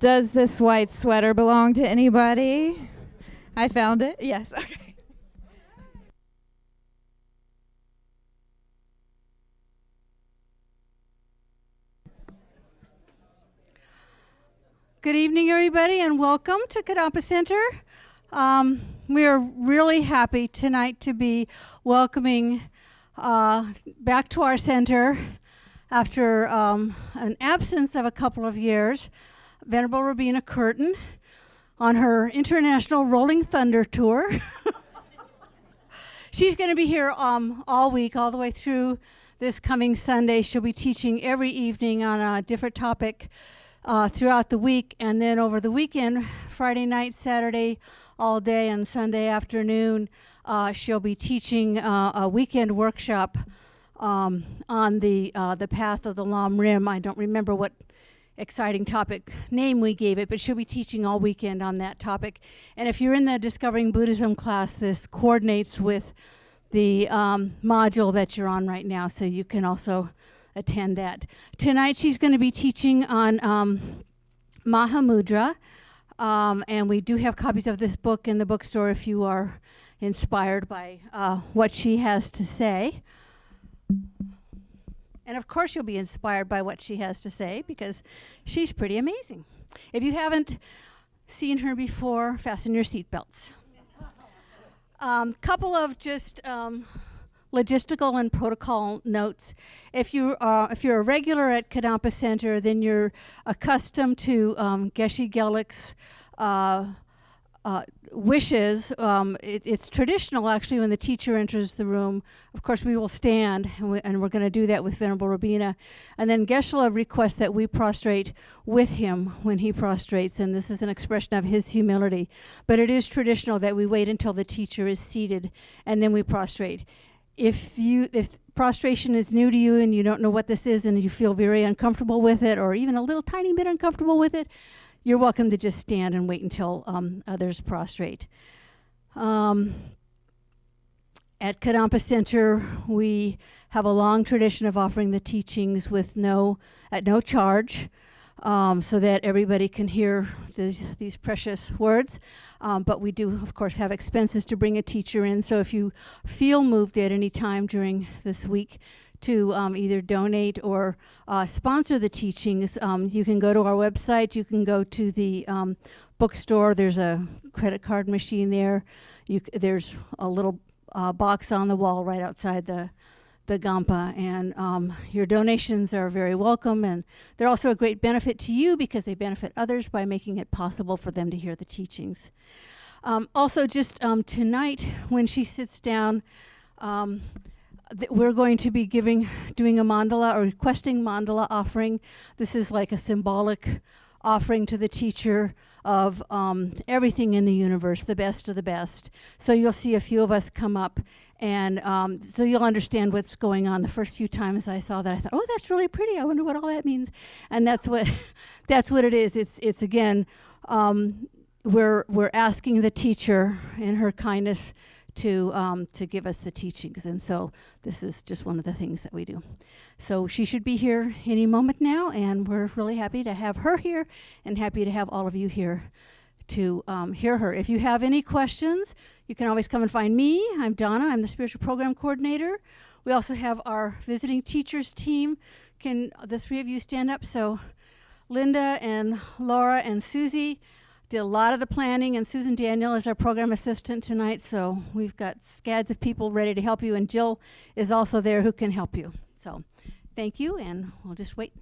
Does this white sweater belong to anybody? I found it. Yes. Okay. Good evening, everybody, and welcome to Kadampa Center. We are really happy tonight to be welcoming back to our center after an absence of a couple of years, Venerable Robina Courtin on her international Rolling Thunder tour. She's going to be here all week, all the way through this coming Sunday. She'll be teaching every evening on a different topic throughout the week, and then over the weekend, Friday night, Saturday, all day, and Sunday afternoon, she'll be teaching a weekend workshop on the path of the Lam Rim. I don't remember what exciting topic name we gave it, but she'll be teaching all weekend on that topic. And if you're in the Discovering Buddhism class, this coordinates with the module that you're on right now, so you can also attend that. Tonight she's going to be teaching on Mahamudra, and we do have copies of this book in the bookstore if you are inspired by what she has to say. And of course you'll be inspired by what she has to say because she's pretty amazing. If you haven't seen her before, fasten your seatbelts. Couple of just logistical and protocol notes. If you're a regular at Kadampa Center, then you're accustomed to Geshe Gelik's wishes. It's traditional, actually, when the teacher enters the room. Of course, we will stand, and we're going to do that with Venerable Robina. And then Geshe requests that we prostrate with him when he prostrates, and this is an expression of his humility. But it is traditional that we wait until the teacher is seated, and then we prostrate. If prostration is new to you and you don't know what this is and you feel very uncomfortable with it, or even a little tiny bit uncomfortable with it, you're welcome to just stand and wait until others prostrate. At Kadampa Center, we have a long tradition of offering the teachings at no charge, so that everybody can hear these precious words. But we do, of course, have expenses to bring a teacher in. So if you feel moved at any time during this week to either donate or sponsor the teachings, you can go to our website. You can go to the bookstore. There's a credit card machine there. There's a little box on the wall right outside the Gampa, and your donations are very welcome, and they're also a great benefit to you because they benefit others by making it possible for them to hear the teachings. Also, just tonight, when she sits down, we're going to be doing a mandala or requesting mandala offering. This is like a symbolic offering to the teacher of everything in the universe, the best of the best. So you'll see a few of us come up, and so you'll understand what's going on. The first few times I saw that, I thought, oh, that's really pretty. I wonder what all that means. And that's what it is. It's again, we're asking the teacher in her kindness to give us the teachings, and so this is just one of the things that we do. So she should be here any moment now, and we're really happy to have her here and happy to have all of you here to hear her. If you have any questions, you can always come and find me. I'm Donna. I'm the Spiritual Program Coordinator. We also have our visiting teachers team. Can the three of you stand up? So Linda and Laura and Susie did a lot of the planning, and Susan Daniel is our program assistant tonight, so we've got scads of people ready to help you, and Jill is also there who can help you. So thank you, and we'll just wait.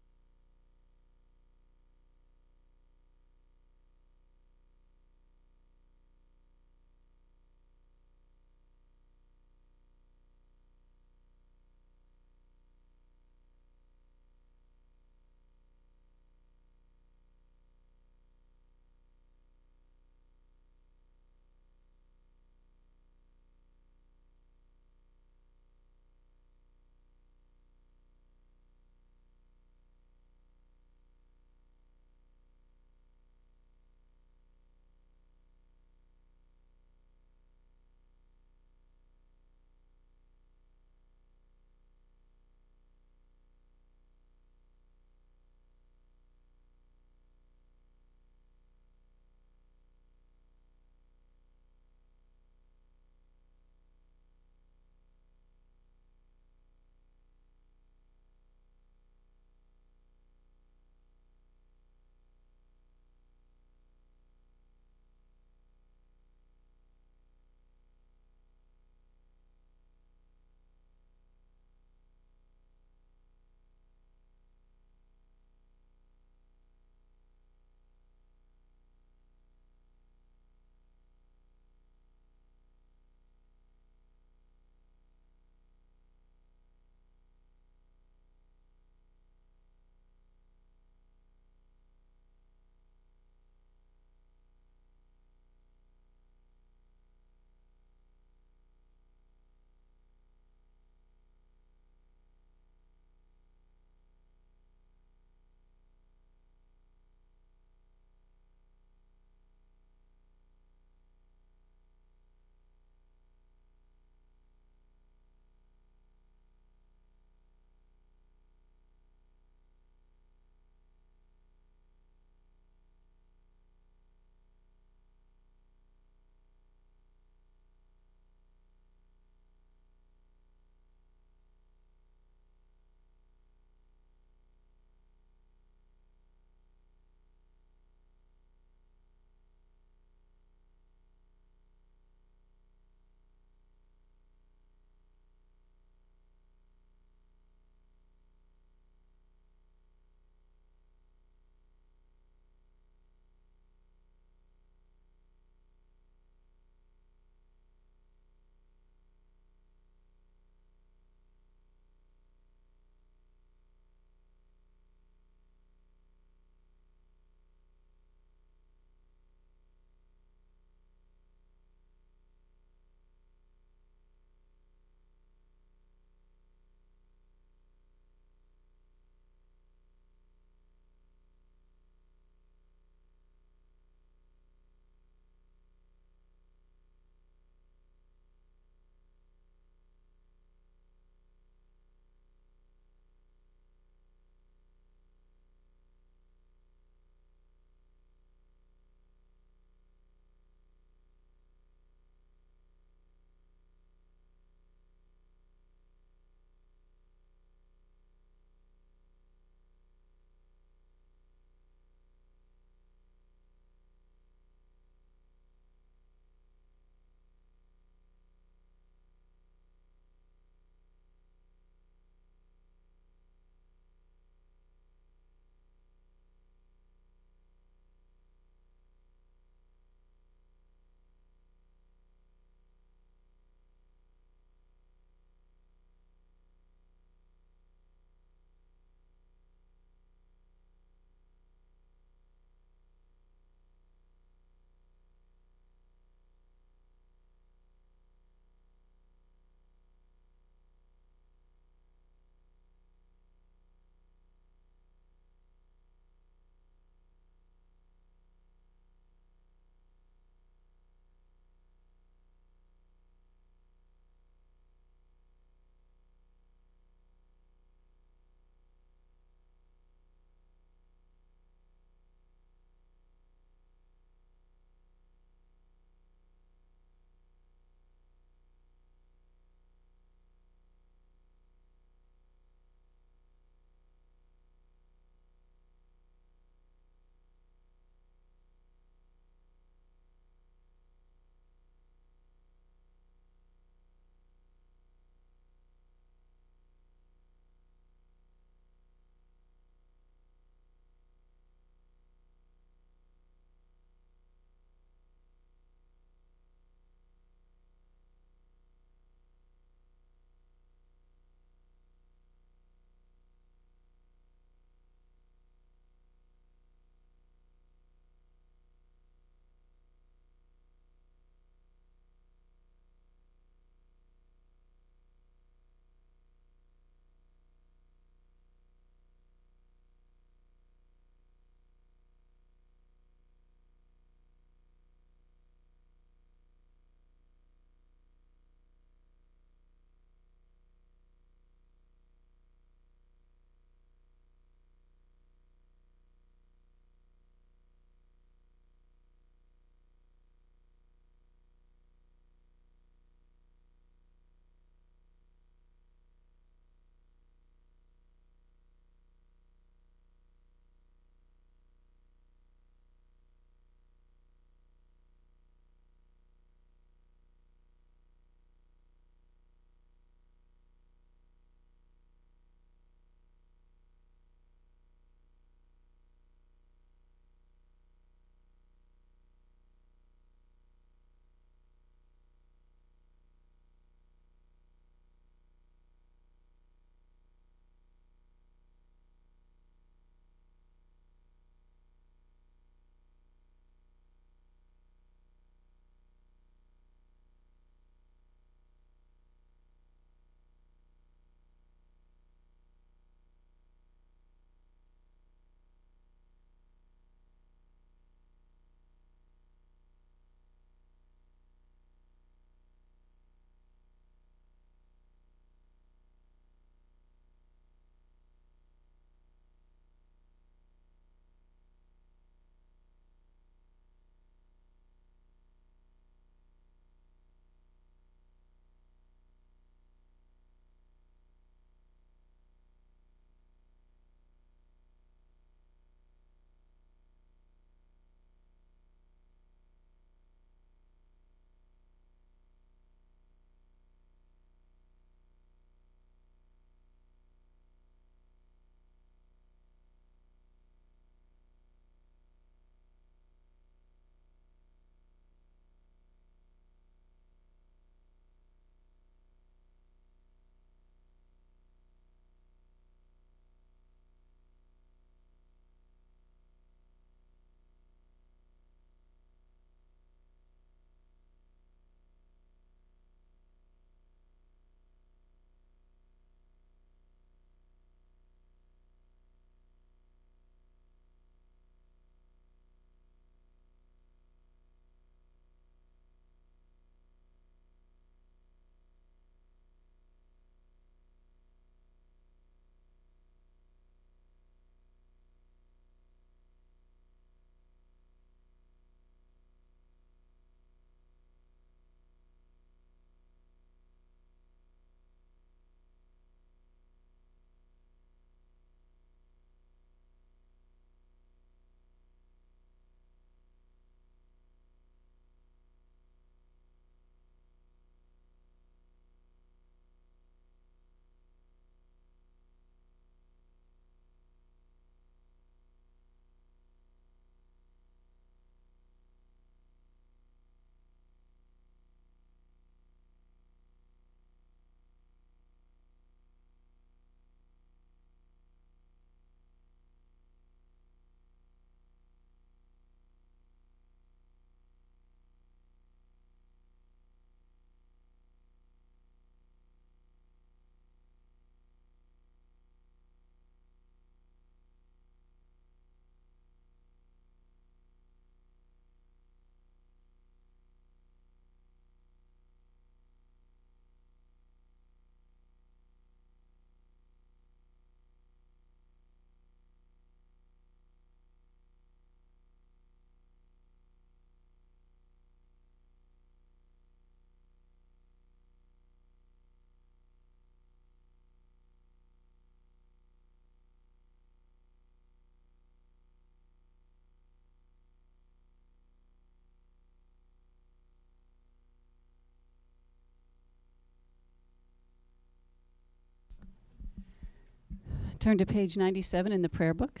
Turn to page 97 in the prayer book.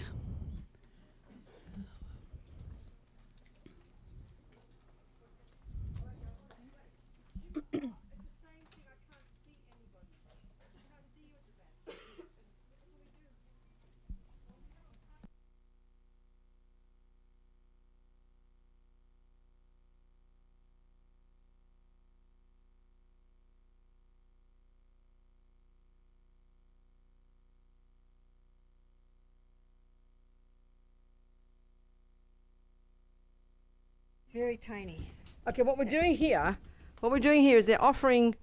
Very tiny. Okay, what we're doing here is they're offering,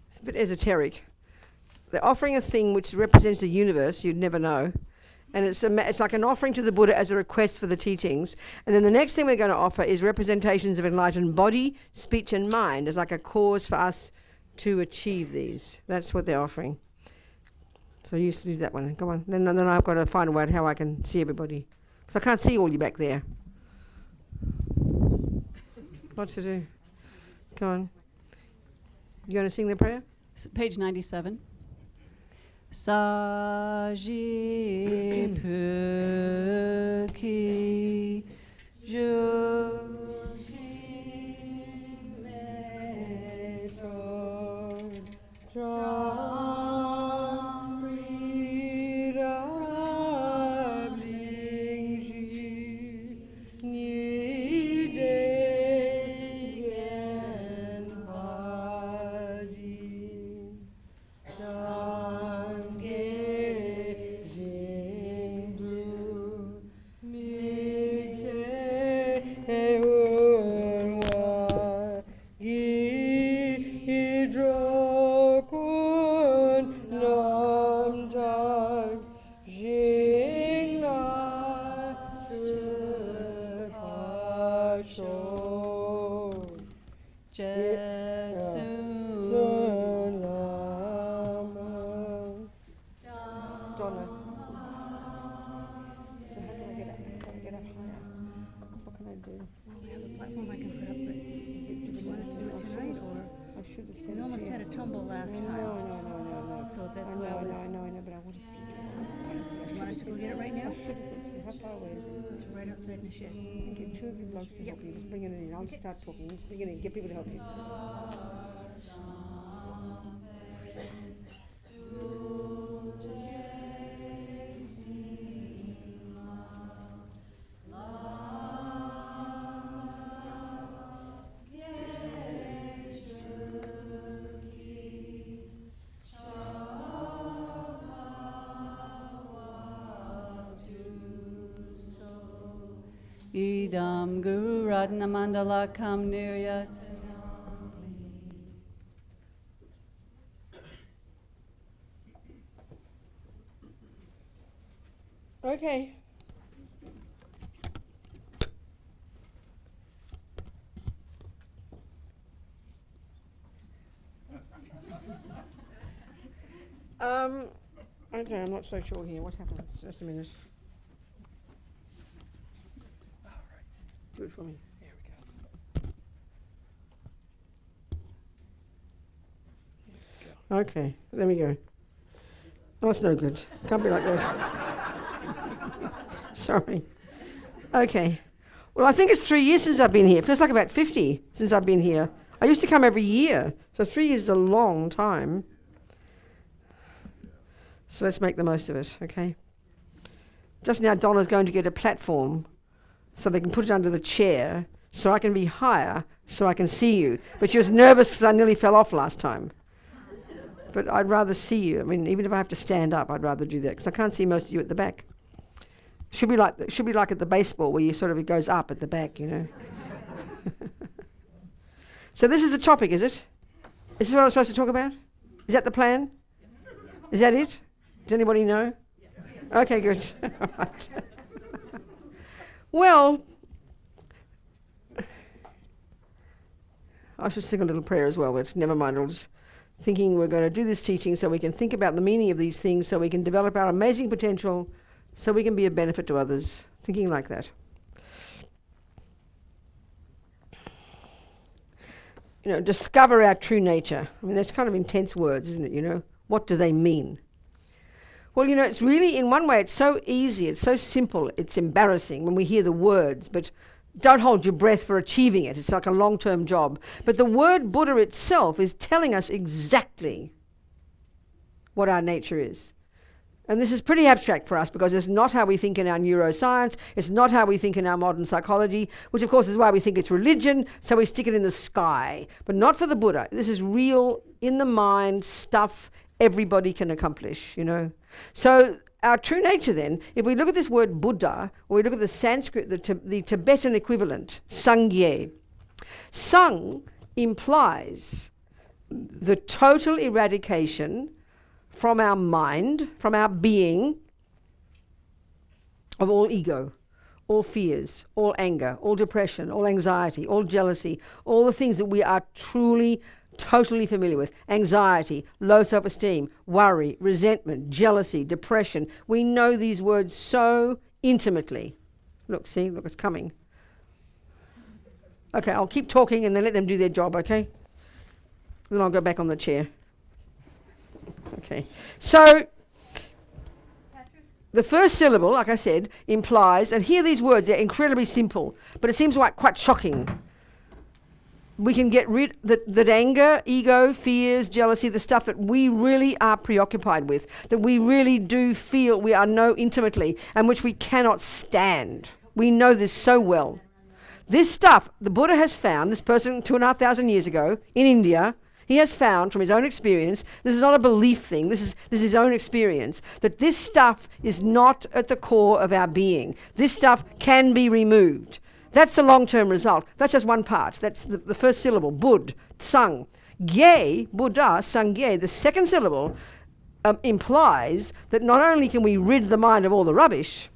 it's a bit esoteric, they're offering a thing which represents the universe, you'd never know, and it's like an offering to the Buddha as a request for the teachings. And then the next thing we're going to offer is representations of enlightened body, speech and mind as like a cause for us to achieve these. That's what they're offering. So you used to do that one. Come on. Then I've got to find a way how I can see everybody. Because I can't see all you back there. What to do? Come on. You going to sing the prayer? Page 97. Saji Puki I'll just start talking. Just bring it in. Get people to help you. Idam Guru Ratna Mandala Kam Niryat. Okay. I don't know, I'm not so sure here. What happens? Just a minute. Do it for me. There we go. Okay, there we go. Oh, it's no good. Can't be like that. Sorry. Okay. Well, I think it's 3 years since I've been here. It feels like about 50 since I've been here. I used to come every year, so 3 years is a long time. So let's make the most of it, okay? Just now, Donna's going to get a platform so they can put it under the chair so I can be higher so I can see you. But she was nervous because I nearly fell off last time. But I'd rather see you. I mean, even if I have to stand up, I'd rather do that because I can't see most of you at the back. Should be like at the baseball where you sort of, it goes up at the back, you know. So this is the topic, is it? Is this what I'm supposed to talk about? Is that the plan? Is that it? Does anybody know? Okay, good. All right. Well, I should sing a little prayer as well, but never mind. I was thinking we're going to do this teaching so we can think about the meaning of these things, so we can develop our amazing potential, so we can be a benefit to others. Thinking like that. You know, discover our true nature. I mean, that's kind of intense words, isn't it? You know, what do they mean? Well, you know, it's really, in one way, it's so easy, it's so simple, it's embarrassing when we hear the words, but don't hold your breath for achieving it. It's like a long-term job. But the word Buddha itself is telling us exactly what our nature is. And this is pretty abstract for us because it's not how we think in our neuroscience, it's not how we think in our modern psychology, which of course is why we think it's religion, so we stick it in the sky. But not for the Buddha. This is real, in the mind stuff everybody can accomplish, you know. So our true nature then, if we look at this word Buddha, or we look at the Sanskrit, the Tibetan equivalent, Sangye. Sang implies the total eradication from our mind, from our being, of all ego, all fears, all anger, all depression, all anxiety, all jealousy, all the things that we are truly, totally familiar with. Anxiety, low self-esteem, worry, resentment, jealousy, depression. We know these words so intimately. Look, see, look, it's coming. Okay, I'll keep talking and then let them do their job, okay? Then I'll go back on the chair. Okay, so the first syllable, like I said, implies, and here these words, they're incredibly simple, but it seems like quite shocking. We can get rid that anger, ego, fears, jealousy, the stuff that we really are preoccupied with, that we really do feel we are know intimately, and which we cannot stand. We know this so well. This stuff, the Buddha has found, this person 2,500 years ago in India, he has found from his own experience, this is not a belief thing, this is his own experience, that this stuff is not at the core of our being. This stuff can be removed. That's the long-term result. That's just one part. That's the first syllable, Bud, Sang. Gye, Buddha, Sangye, the second syllable implies that not only can we rid the mind of all the rubbish,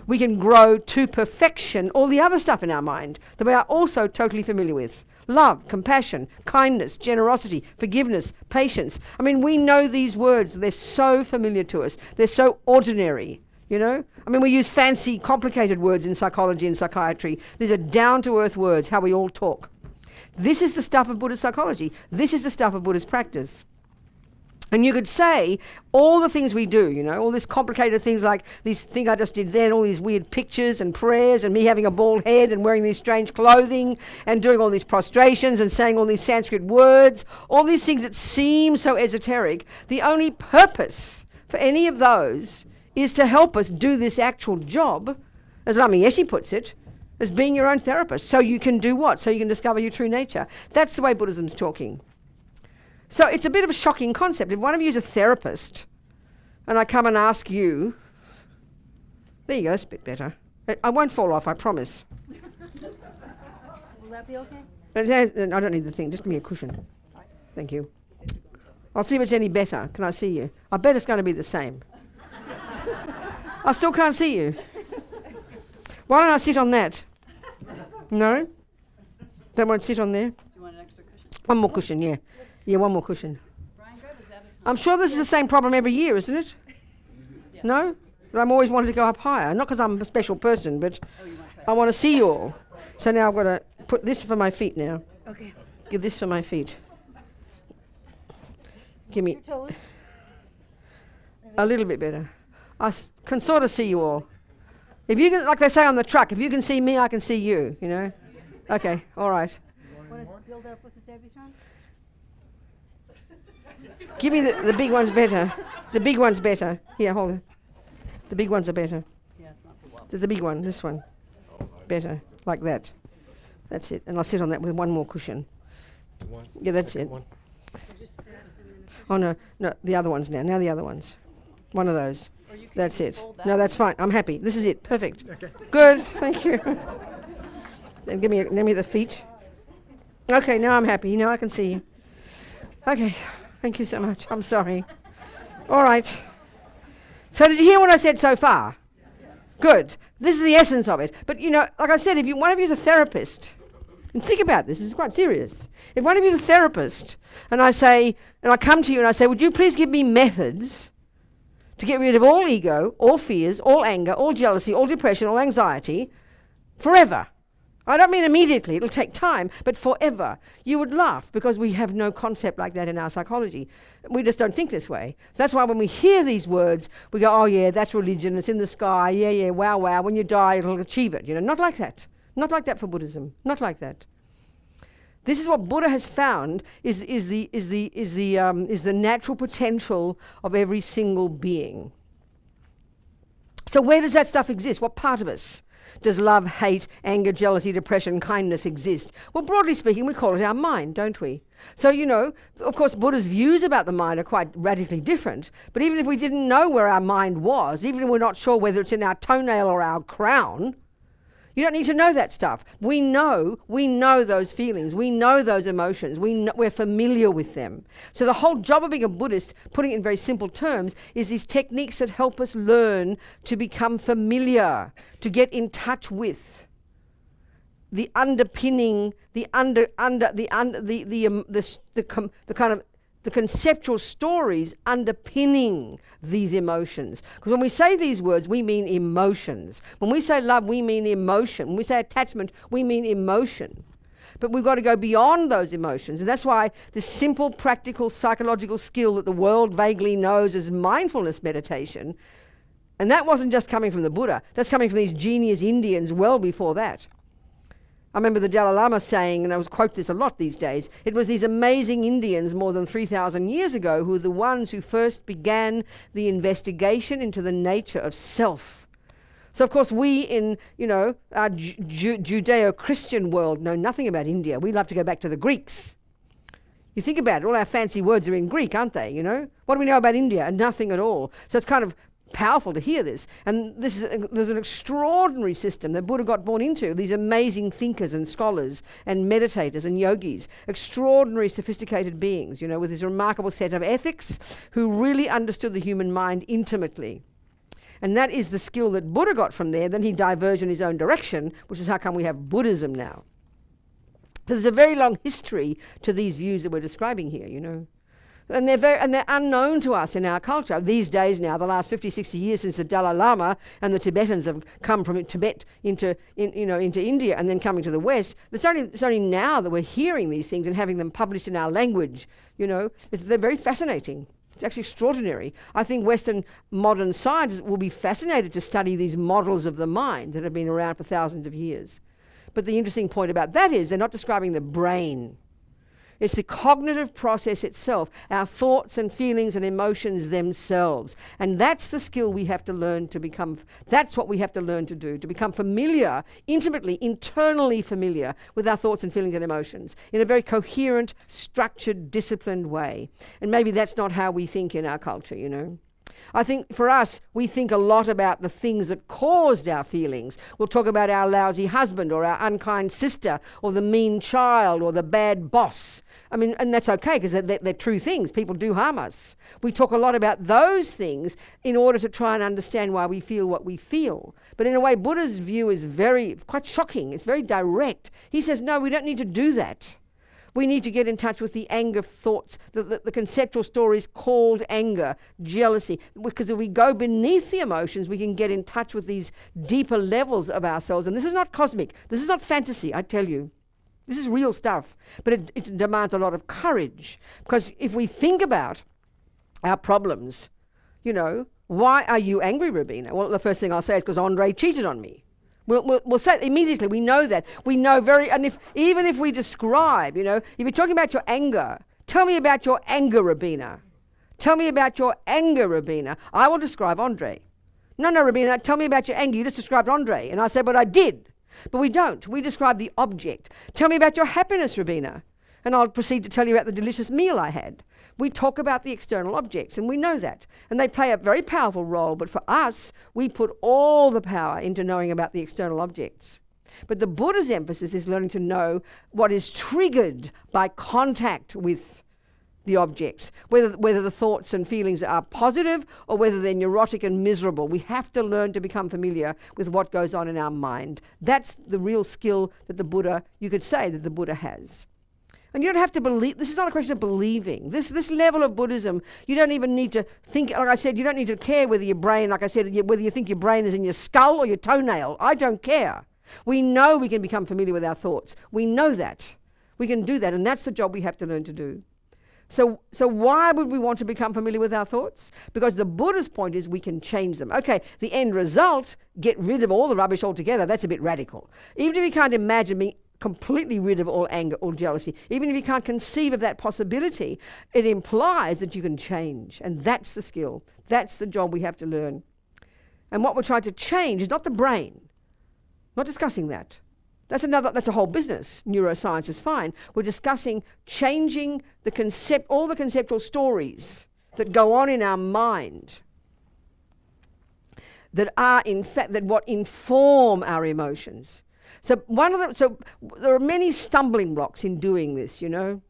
we can grow to perfection all the other stuff in our mind that we are also totally familiar with. Love, compassion, kindness, generosity, forgiveness, patience. I mean, we know these words. They're so familiar to us. They're so ordinary, you know? I mean, we use fancy, complicated words in psychology and psychiatry. These are down-to-earth words, how we all talk. This is the stuff of Buddhist psychology. This is the stuff of Buddhist practice. And you could say all the things we do, you know, all these complicated things like this thing I just did then, all these weird pictures and prayers and me having a bald head and wearing these strange clothing and doing all these prostrations and saying all these Sanskrit words, all these things that seem so esoteric. The only purpose for any of those is to help us do this actual job, as Lama Yeshe puts it, as being your own therapist. So you can do what? So you can discover your true nature. That's the way Buddhism's talking. So it's a bit of a shocking concept. If one of you is a therapist, and I come and ask you, there you go, that's a bit better. I won't fall off, I promise. Will that be okay? I don't need the thing, just give me a cushion. Thank you. I'll see if it's any better. Can I see you? I bet it's going to be the same. I still can't see you. Why don't I sit on that? No? That won't sit on there? Do you want an extra cushion? One more cushion, yeah. Yeah, one more cushion. Brian, grab his avatar. I'm sure this is the same problem every year, isn't it? Yeah. No? But I'm always wanting to go up higher. Not because I'm a special person, but Oh, you want to try I want to see you all. So now I've got to put this for my feet now. Okay. Give this for my feet. Give me Your toes. a little bit better. I can sort of see you all. If you can, like they say on the truck, if you can see me, I can see you, you know? Okay, all right. Want to build up with the Sabuton? Give me the big one's better. The big one's better. Here, hold it. The big ones are better. Yeah, it's not so well. The big one, this one. Better, like that. That's it. And I'll sit on that with one more cushion. Yeah, that's it. Oh, no, the other ones now. Now the other ones. One of those. Or you can That's even it. fold that No, one. that's fine. I'm happy. This is it. Perfect. Okay. Good. Thank you. Then give me the feet. Okay, now I'm happy. Now I can see you. Okay. Thank you so much. I'm sorry. All right. So did you hear what I said so far? Yes. Good. This is the essence of it. But, you know, like I said, if one of you is a therapist, and think about this is quite serious. If one of you is a therapist, and I come to you and I say, would you please give me methods to get rid of all ego, all fears, all anger, all jealousy, all depression, all anxiety, forever? I don't mean immediately, it'll take time, but forever. You would laugh because we have no concept like that in our psychology. We just don't think this way. That's why when we hear these words, we go, oh yeah, that's religion, it's in the sky, yeah, wow, when you die it'll achieve it. Not like that. Not like that for Buddhism. Not like that. This is what Buddha has found is the natural potential of every single being. So where does that stuff exist? What part of us? Does love, hate, anger, jealousy, depression, kindness exist? Well, broadly speaking, we call it our mind, don't we? So, of course, Buddha's views about the mind are quite radically different. But even if we didn't know where our mind was, even if we're not sure whether it's in our toenail or our crown, you don't need to know that stuff. We know those feelings. We know those emotions. We're familiar with them. So the whole job of being a Buddhist, putting it in very simple terms, is these techniques that help us learn to become familiar, to get in touch with the underpinning, the conceptual stories underpinning these emotions. Because when we say these words, we mean emotions. When we say love, we mean emotion. When we say attachment, we mean emotion. But we've got to go beyond those emotions. And that's why this simple, practical, psychological skill that the world vaguely knows as mindfulness meditation, and that wasn't just coming from the Buddha, that's coming from these genius Indians well before that. I remember the Dalai Lama saying, and I quote this a lot these days, it was these amazing Indians more than 3,000 years ago who were the ones who first began the investigation into the nature of self. So, of course, we in, our Judeo-Christian world know nothing about India. We love to go back to the Greeks. You think about it, all our fancy words are in Greek, aren't they, What do we know about India? Nothing at all. So it's kind of powerful to hear this. And there's an extraordinary system that Buddha got born into, these amazing thinkers and scholars and meditators and yogis, extraordinary sophisticated beings, with this remarkable set of ethics who really understood the human mind intimately. And that is the skill that Buddha got from there. Then he diverged in his own direction, which is how come we have Buddhism now. So there's a very long history to these views that we're describing here, And they're unknown to us in our culture. These days now, the last 50, 60 years since the Dalai Lama and the Tibetans have come from Tibet into India and then coming to the West, it's only now that we're hearing these things and having them published in our language. They're very fascinating. It's actually extraordinary. I think Western modern scientists will be fascinated to study these models of the mind that have been around for thousands of years. But the interesting point about that is they're not describing the brain. It's the cognitive process itself, our thoughts and feelings and emotions themselves. And that's the skill we have to learn to become. That's what we have to learn to do, to become familiar, intimately, internally familiar with our thoughts and feelings and emotions in a very coherent, structured, disciplined way. And maybe that's not how we think in our culture, I think for us, we think a lot about the things that caused our feelings. We'll talk about our lousy husband or our unkind sister or the mean child or the bad boss. And that's okay because they're true things. People do harm us. We talk a lot about those things in order to try and understand why we feel what we feel. But in a way, Buddha's view is quite shocking. It's very direct. He says, no, we don't need to do that. We need to get in touch with the anger thoughts, the conceptual stories called anger, jealousy. Because if we go beneath the emotions, we can get in touch with these deeper levels of ourselves. And this is not cosmic. This is not fantasy, I tell you. This is real stuff. But it demands a lot of courage. Because if we think about our problems, why are you angry, Robina? Well, the first thing I'll say is because Andre cheated on me. We'll say it immediately. We know that. We know even if we describe, if you're talking about your anger, tell me about your anger, Robina. Tell me about your anger, Robina. I will describe Andre. No, Robina, tell me about your anger. You just described Andre. And I said, but I did. But we don't. We describe the object. Tell me about your happiness, Robina. And I'll proceed to tell you about the delicious meal I had. We talk about the external objects, and we know that. And they play a very powerful role, but for us, we put all the power into knowing about the external objects. But the Buddha's emphasis is learning to know what is triggered by contact with the objects, whether the thoughts and feelings are positive or whether they're neurotic and miserable. We have to learn to become familiar with what goes on in our mind. That's the real skill that you could say that the Buddha has. And you don't have to believe, this is not a question of believing. This level of Buddhism, you don't even need to think, like I said, you don't need to care whether your brain, like I said, whether you think your brain is in your skull or your toenail. I don't care. We know we can become familiar with our thoughts. We know that. We can do that, and that's the job we have to learn to do. So why would we want to become familiar with our thoughts? Because the Buddha's point is we can change them. Okay, the end result, get rid of all the rubbish altogether, that's a bit radical. Even if you can't imagine being completely rid of all anger, all jealousy, even if you can't conceive of that possibility, it implies that you can change. And that's the skill. That's the job we have to learn. And what we're trying to change is not the brain. Not discussing that. That's a whole business. Neuroscience is fine. We're discussing changing all the conceptual stories that go on in our mind that are in fact what inform our emotions. So there are many stumbling blocks in doing this, you know.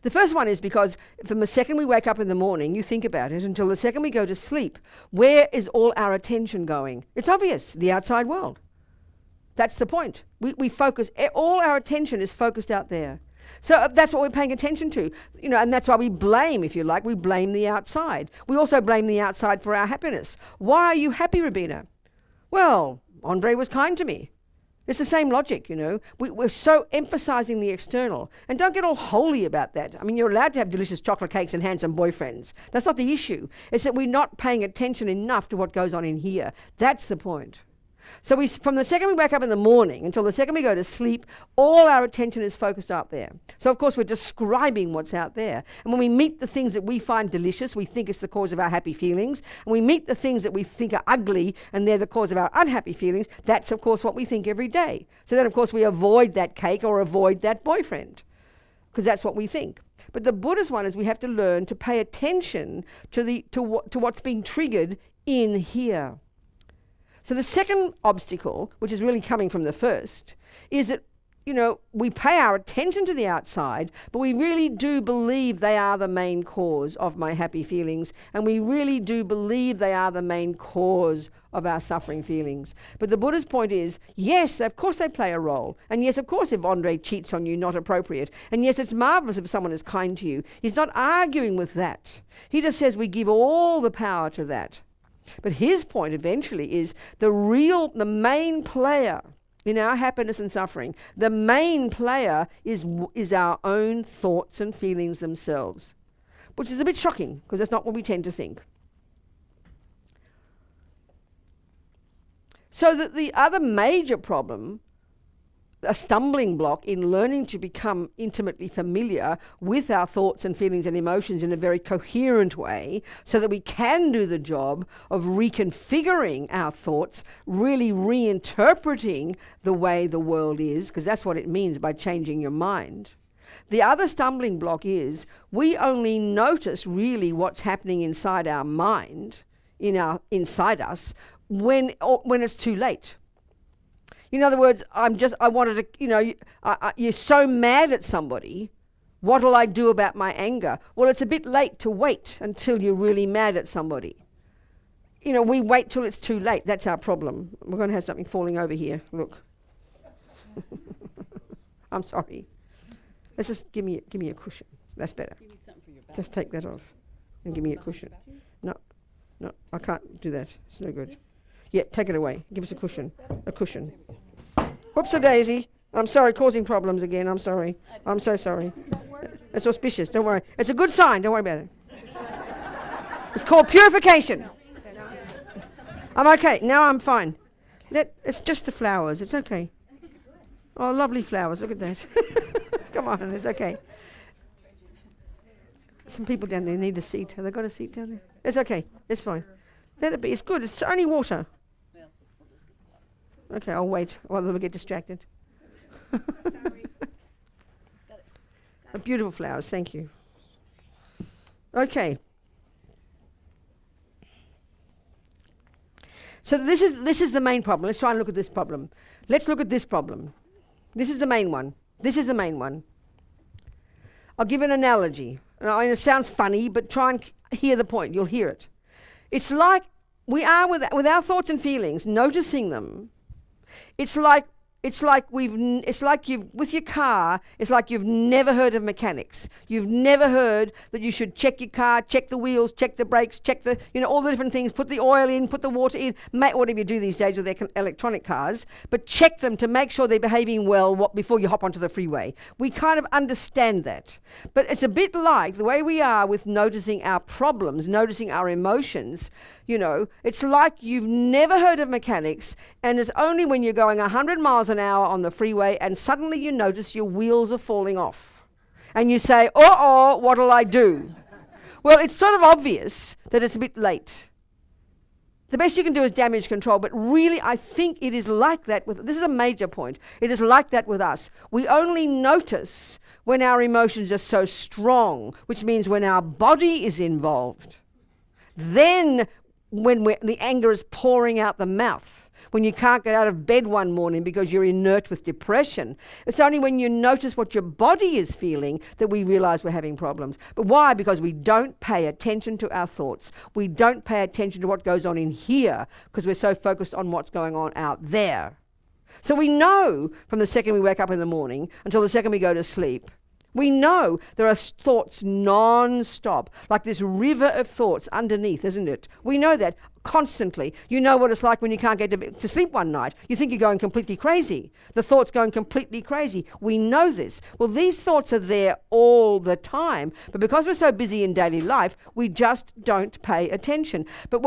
The first one is because from the second we wake up in the morning, you think about it, until the second we go to sleep, where is all our attention going? It's obvious, the outside world. That's the point. We focus, all our attention is focused out there. So that's what we're paying attention to, you know, and that's why we blame, if you like, we blame the outside. We also blame the outside for our happiness. Why are you happy, Robina? Well, Andre was kind to me. It's the same logic, you know. We're so emphasizing the external. And don't get all holy about that. I mean, you're allowed to have delicious chocolate cakes and handsome boyfriends. That's not the issue. It's that we're not paying attention enough to what goes on in here. That's the point. So from the second we wake up in the morning until the second we go to sleep, all our attention is focused out there. So of course we're describing what's out there. And when we meet the things that we find delicious, we think it's the cause of our happy feelings. And we meet the things that we think are ugly and they're the cause of our unhappy feelings. That's of course what we think every day. So then of course we avoid that cake or avoid that boyfriend, because that's what we think. But the Buddhist one is we have to learn to pay attention to what's being triggered in here. So the second obstacle, which is really coming from the first, is that, you know, we pay our attention to the outside, but we really do believe they are the main cause of my happy feelings, and we really do believe they are the main cause of our suffering feelings. But the Buddha's point is, yes, of course they play a role, and yes, of course if Andre cheats on you, not appropriate, and yes, it's marvelous if someone is kind to you. He's not arguing with that. He just says we give all the power to that. But his point eventually is the main player in our happiness and suffering, the main player is our own thoughts and feelings themselves, which is a bit shocking because that's not what we tend to think. So that the other major problem, a stumbling block in learning to become intimately familiar with our thoughts and feelings and emotions in a very coherent way so that we can do the job of reconfiguring our thoughts, really reinterpreting the way the world is, because that's what it means by changing your mind. The other stumbling block is we only notice really what's happening inside our mind, inside us, when it's too late. In other words, I wanted to, you know, you're so mad at somebody, what'll I do about my anger? Well, it's a bit late to wait until you're really mad at somebody. You know, we wait till it's too late. That's our problem. We're going to have something falling over here. Look. I'm sorry. Let's just give me a cushion. That's better. You need something for your back. Just take that off and give me a cushion. No, I can't do that. It's no good. Yeah, take it away. Give us a cushion. A cushion. Whoops-a-daisy. I'm sorry, causing problems again. I'm sorry. I'm so sorry. It's auspicious. Don't worry. It's a good sign. Don't worry about it. It's called purification. I'm okay. Now I'm fine. It's just the flowers. It's okay. Oh, lovely flowers. Look at that. Come on. It's okay. Some people down there need a seat. Have they got a seat down there? It's okay. It's fine. Let it be. It's good. It's only water. Okay, I'll wait while we get distracted. Beautiful flowers, thank you. Okay. So this is the main problem. Let's try and look at this problem. Let's look at this problem. This is the main one. This is the main one. I'll give an analogy. I mean, it sounds funny, but try and hear the point. You'll hear it. It's like we are with our thoughts and feelings, noticing them. It's like it's like you've, with your car, it's like you've never heard of mechanics. You've never heard that you should check your car, check the wheels, check the brakes, check the, all the different things, put the oil in, put the water in, whatever you do these days with electronic cars, but check them to make sure they're behaving well before you hop onto the freeway. We kind of understand that. But it's a bit like the way we are with noticing our problems, noticing our emotions. It's like you've never heard of mechanics, and it's only when you're going 100 miles an hour on the freeway and suddenly you notice your wheels are falling off. And you say, uh-oh, what'll I do? Well, it's sort of obvious that it's a bit late. The best you can do is damage control, but really I think it is like that this is a major point. It is like that with us. We only notice when our emotions are so strong, which means when our body is involved. Then when the anger is pouring out the mouth, when you can't get out of bed one morning because you're inert with depression. It's only when you notice what your body is feeling that we realize we're having problems. But why? Because we don't pay attention to our thoughts. We don't pay attention to what goes on in here because we're so focused on what's going on out there. So we know from the second we wake up in the morning until the second we go to sleep, we know there are thoughts non-stop, like this river of thoughts underneath, isn't it? We know that constantly. You know what it's like when you can't get to sleep one night. You think you're going completely crazy. The thought's going completely crazy. We know this. Well, these thoughts are there all the time, but because we're so busy in daily life, we just don't pay attention. But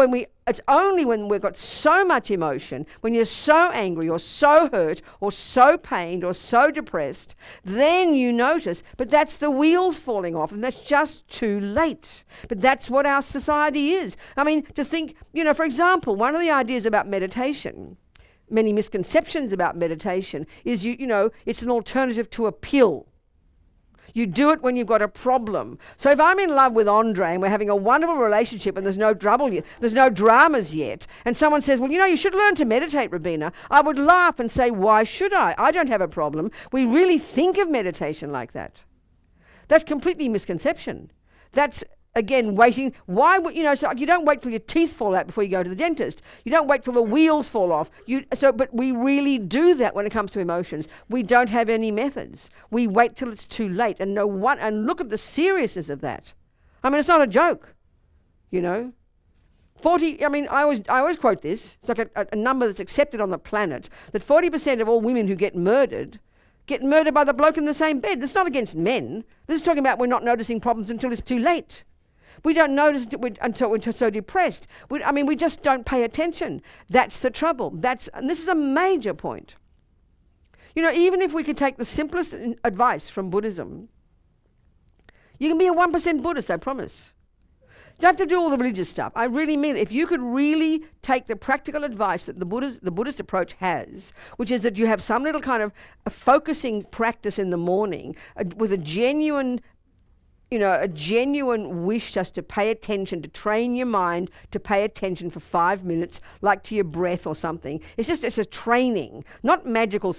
it's only when we've got so much emotion, when you're so angry or so hurt or so pained or so depressed, then you notice, but that's the wheels falling off, and that's just too late. But that's what our society is. I mean, to think, for example, one of the ideas about meditation, many misconceptions about meditation, is it's an alternative to a pill. You do it when you've got a problem. So if I'm in love with Andre and we're having a wonderful relationship and there's no trouble yet, there's no dramas yet, and someone says, well, you should learn to meditate, Robina, I would laugh and say, why should I? I don't have a problem. We really think of meditation like that. That's completely misconception. That's, again, waiting. Why would, so you don't wait till your teeth fall out before you go to the dentist. You don't wait till the wheels fall off. But we really do that when it comes to emotions. We don't have any methods. We wait till it's too late, and look at the seriousness of that. I mean, it's not a joke, 40, I always quote this. It's like a number that's accepted on the planet, that 40% of all women who get murdered by the bloke in the same bed. This is not against men. This is talking about we're not noticing problems until it's too late. We don't notice it until we're so depressed. We just don't pay attention. That's the trouble. And this is a major point. Even if we could take the simplest advice from Buddhism, you can be a 1% Buddhist, I promise. You don't have to do all the religious stuff. I really mean it. If you could really take the practical advice that the Buddhist approach has, which is that you have some little kind of a focusing practice in the morning with a genuine wish just to pay attention, to train your mind to pay attention for 5 minutes, like to your breath or something. It's a training, not magical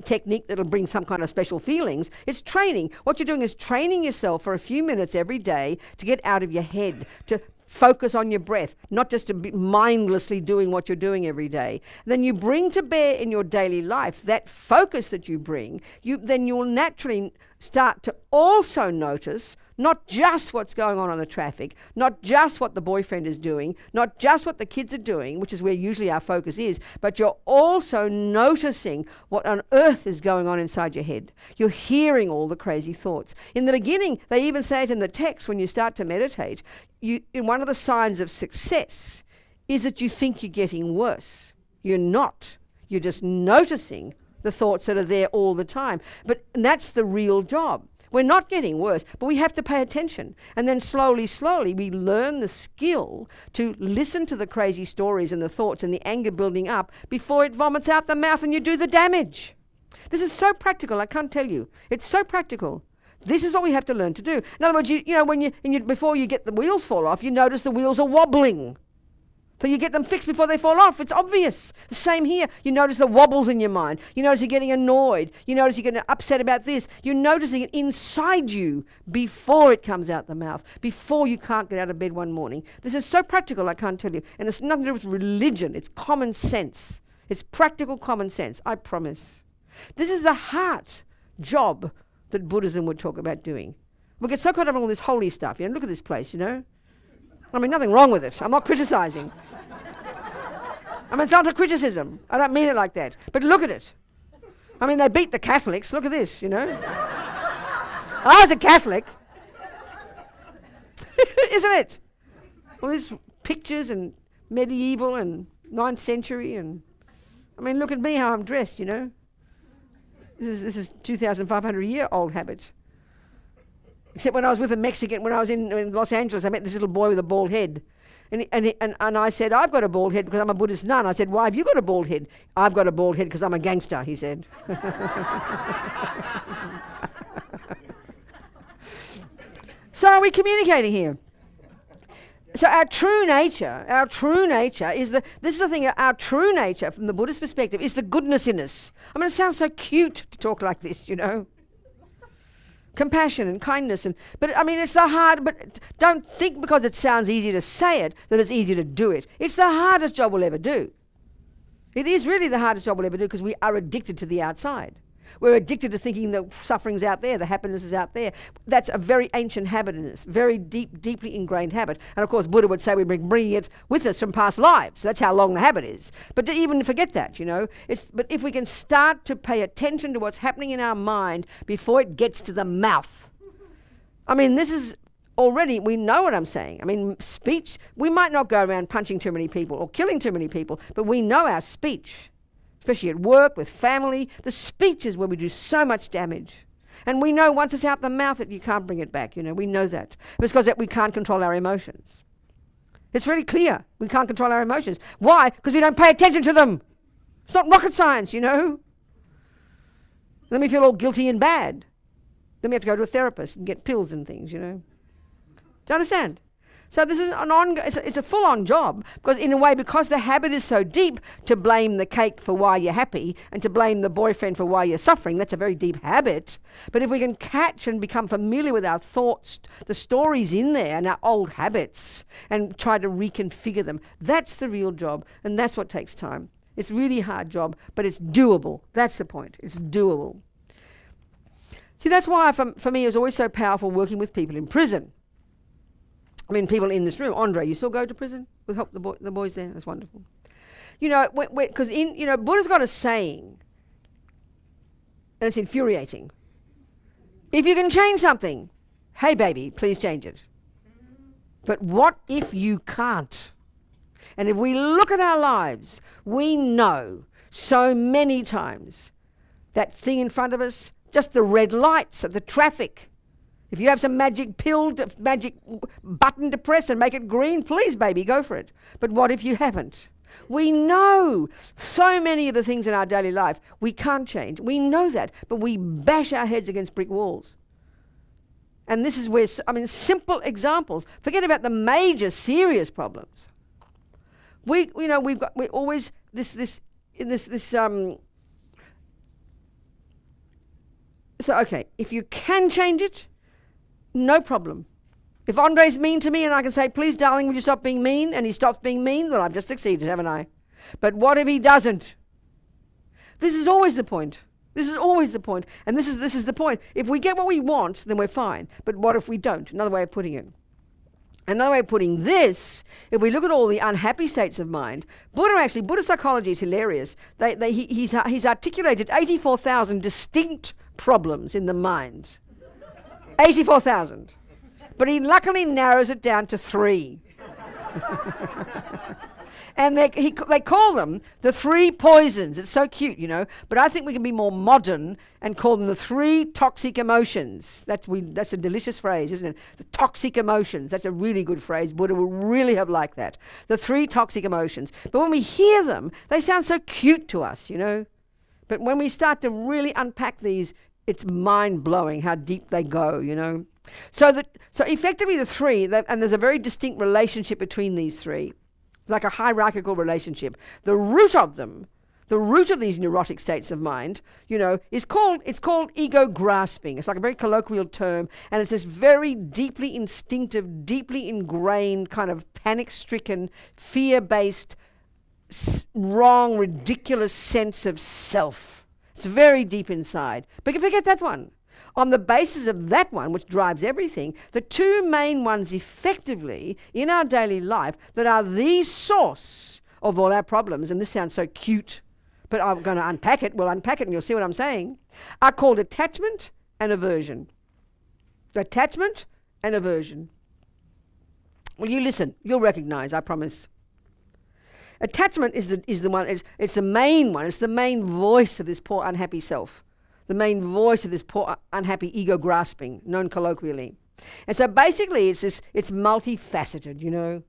technique that'll bring some kind of special feelings. It's training. What you're doing is training yourself for a few minutes every day to get out of your head, to focus on your breath, not just to be mindlessly doing what you're doing every day. Then you bring to bear in your daily life that focus that you bring, then you'll naturally start to also notice not just what's going on the traffic, not just what the boyfriend is doing, not just what the kids are doing, which is where usually our focus is, but you're also noticing what on earth is going on inside your head. You're hearing all the crazy thoughts. In the beginning, they even say it in the text when you start to meditate, one of the signs of success is that you think you're getting worse. You're not. You're just noticing the thoughts that are there all the time. But that's the real job. We're not getting worse, but we have to pay attention. And then slowly, we learn the skill to listen to the crazy stories and the thoughts and the anger building up before it vomits out the mouth and you do the damage. This is so practical, I can't tell you. It's so practical. This is what we have to learn to do. In other words, before you get the wheels fall off, you notice the wheels are wobbling. So you get them fixed before they fall off. It's obvious. The same here. You notice the wobbles in your mind. You notice you're getting annoyed. You notice you're getting upset about this. You're noticing it inside you before it comes out the mouth, before you can't get out of bed one morning. This is so practical, I can't tell you. And it's nothing to do with religion. It's common sense. It's practical common sense, I promise. This is the heart job that Buddhism would talk about doing. We get so caught up in all this holy stuff. Look at this place, I mean, nothing wrong with it. I'm not criticizing. I mean, it's not a criticism. I don't mean it like that. But look at it. I mean, they beat the Catholics. Look at this, I was a Catholic. Isn't it? All these pictures and medieval and 9th century and... I mean, look at me, how I'm dressed, This is 2,500-year-old habit. Except when I was with a Mexican, when I was in Los Angeles, I met this little boy with a bald head. And I said, I've got a bald head because I'm a Buddhist nun. I said, why have you got a bald head? I've got a bald head because I'm a gangster, he said. So are we communicating here? So our true nature is this is the thing, our true nature from the Buddhist perspective is the goodness in us. I mean, it sounds so cute to talk like this, Compassion and kindness, but I mean, it's the hard, but don't think because it sounds easy to say it, that it's easy to do it. It's the hardest job we'll ever do. It is really the hardest job we'll ever do because we are addicted to the outside. We're addicted to thinking the suffering's out there, the happiness is out there. That's a very ancient habit in us, very deeply ingrained habit. And of course, Buddha would say we're bringing it with us from past lives. That's how long the habit is. But to even forget that, but if we can start to pay attention to what's happening in our mind before it gets to the mouth. I mean, this is already, we know what I'm saying. I mean, speech, we might not go around punching too many people or killing too many people, but we know our speech. Especially at work, with family, the speech is where we do so much damage. And we know once it's out the mouth that you can't bring it back, we know that. It's because we can't control our emotions. It's really clear, we can't control our emotions. Why? Because we don't pay attention to them. It's not rocket science, Then we feel all guilty and bad. Then we have to go to a therapist and get pills and things, Do you understand? So this is it's a full-on job because the habit is so deep to blame the cake for why you're happy and to blame the boyfriend for why you're suffering. That's a very deep habit. But if we can catch and become familiar with our thoughts, the stories in there and our old habits and try to reconfigure them, that's the real job. And that's what takes time. It's a really hard job, but it's doable. That's the point. It's doable. See, that's why for me it was always so powerful working with people in prison. I mean, people in this room. Andre, you still go to prison? We'll help the boys there. That's wonderful. Because Buddha's got a saying, and it's infuriating. If you can change something, hey baby, please change it. But what if you can't? And if we look at our lives, we know so many times that thing in front of us, just the red lights of the traffic. If you have some magic pill, magic button to press and make it green, please, baby, go for it. But what if you haven't? We know so many of the things in our daily life we can't change. We know that, but we bash our heads against brick walls. And this is where, simple examples. Forget about the major, serious problems. We always So okay, if you can change it, no problem. If Andre's mean to me and I can say, please, darling, will you stop being mean? And he stops being mean, well, I've just succeeded, haven't I? But what if he doesn't? This is always the point. This is always the point. And this is the point. If we get what we want, then we're fine. But what if we don't? Another way of putting it. Another way of putting this, if we look at all the unhappy states of mind, Buddha psychology is hilarious. He's articulated 84,000 distinct problems in the mind. 84,000. But he luckily narrows it down to 3. And they call them the 3 poisons. It's so cute, But I think we can be more modern and call them the 3 toxic emotions. That's a delicious phrase, isn't it? The toxic emotions. That's a really good phrase. Buddha would really have liked that. The 3 toxic emotions. But when we hear them, they sound so cute to us, But when we start to really unpack these, it's mind-blowing how deep they go, So effectively the 3, and there's a very distinct relationship between these 3, like a hierarchical relationship. The root of these neurotic states of mind, it's called ego grasping. It's like a very colloquial term, and it's this very deeply instinctive, deeply ingrained kind of panic-stricken, fear-based, wrong, ridiculous sense of self. It's very deep inside. But forget that one. On the basis of that one, which drives everything, the two main ones effectively in our daily life that are the source of all our problems, and this sounds so cute, but I'm going to unpack it. We'll unpack it and you'll see what I'm saying, are called attachment and aversion. Attachment and aversion. Well, you listen. You'll recognize, I promise. Attachment is the one. It's the main one. It's the main voice of this poor unhappy self. The main voice of this poor unhappy ego grasping, known colloquially. And so basically, it's multifaceted. You know,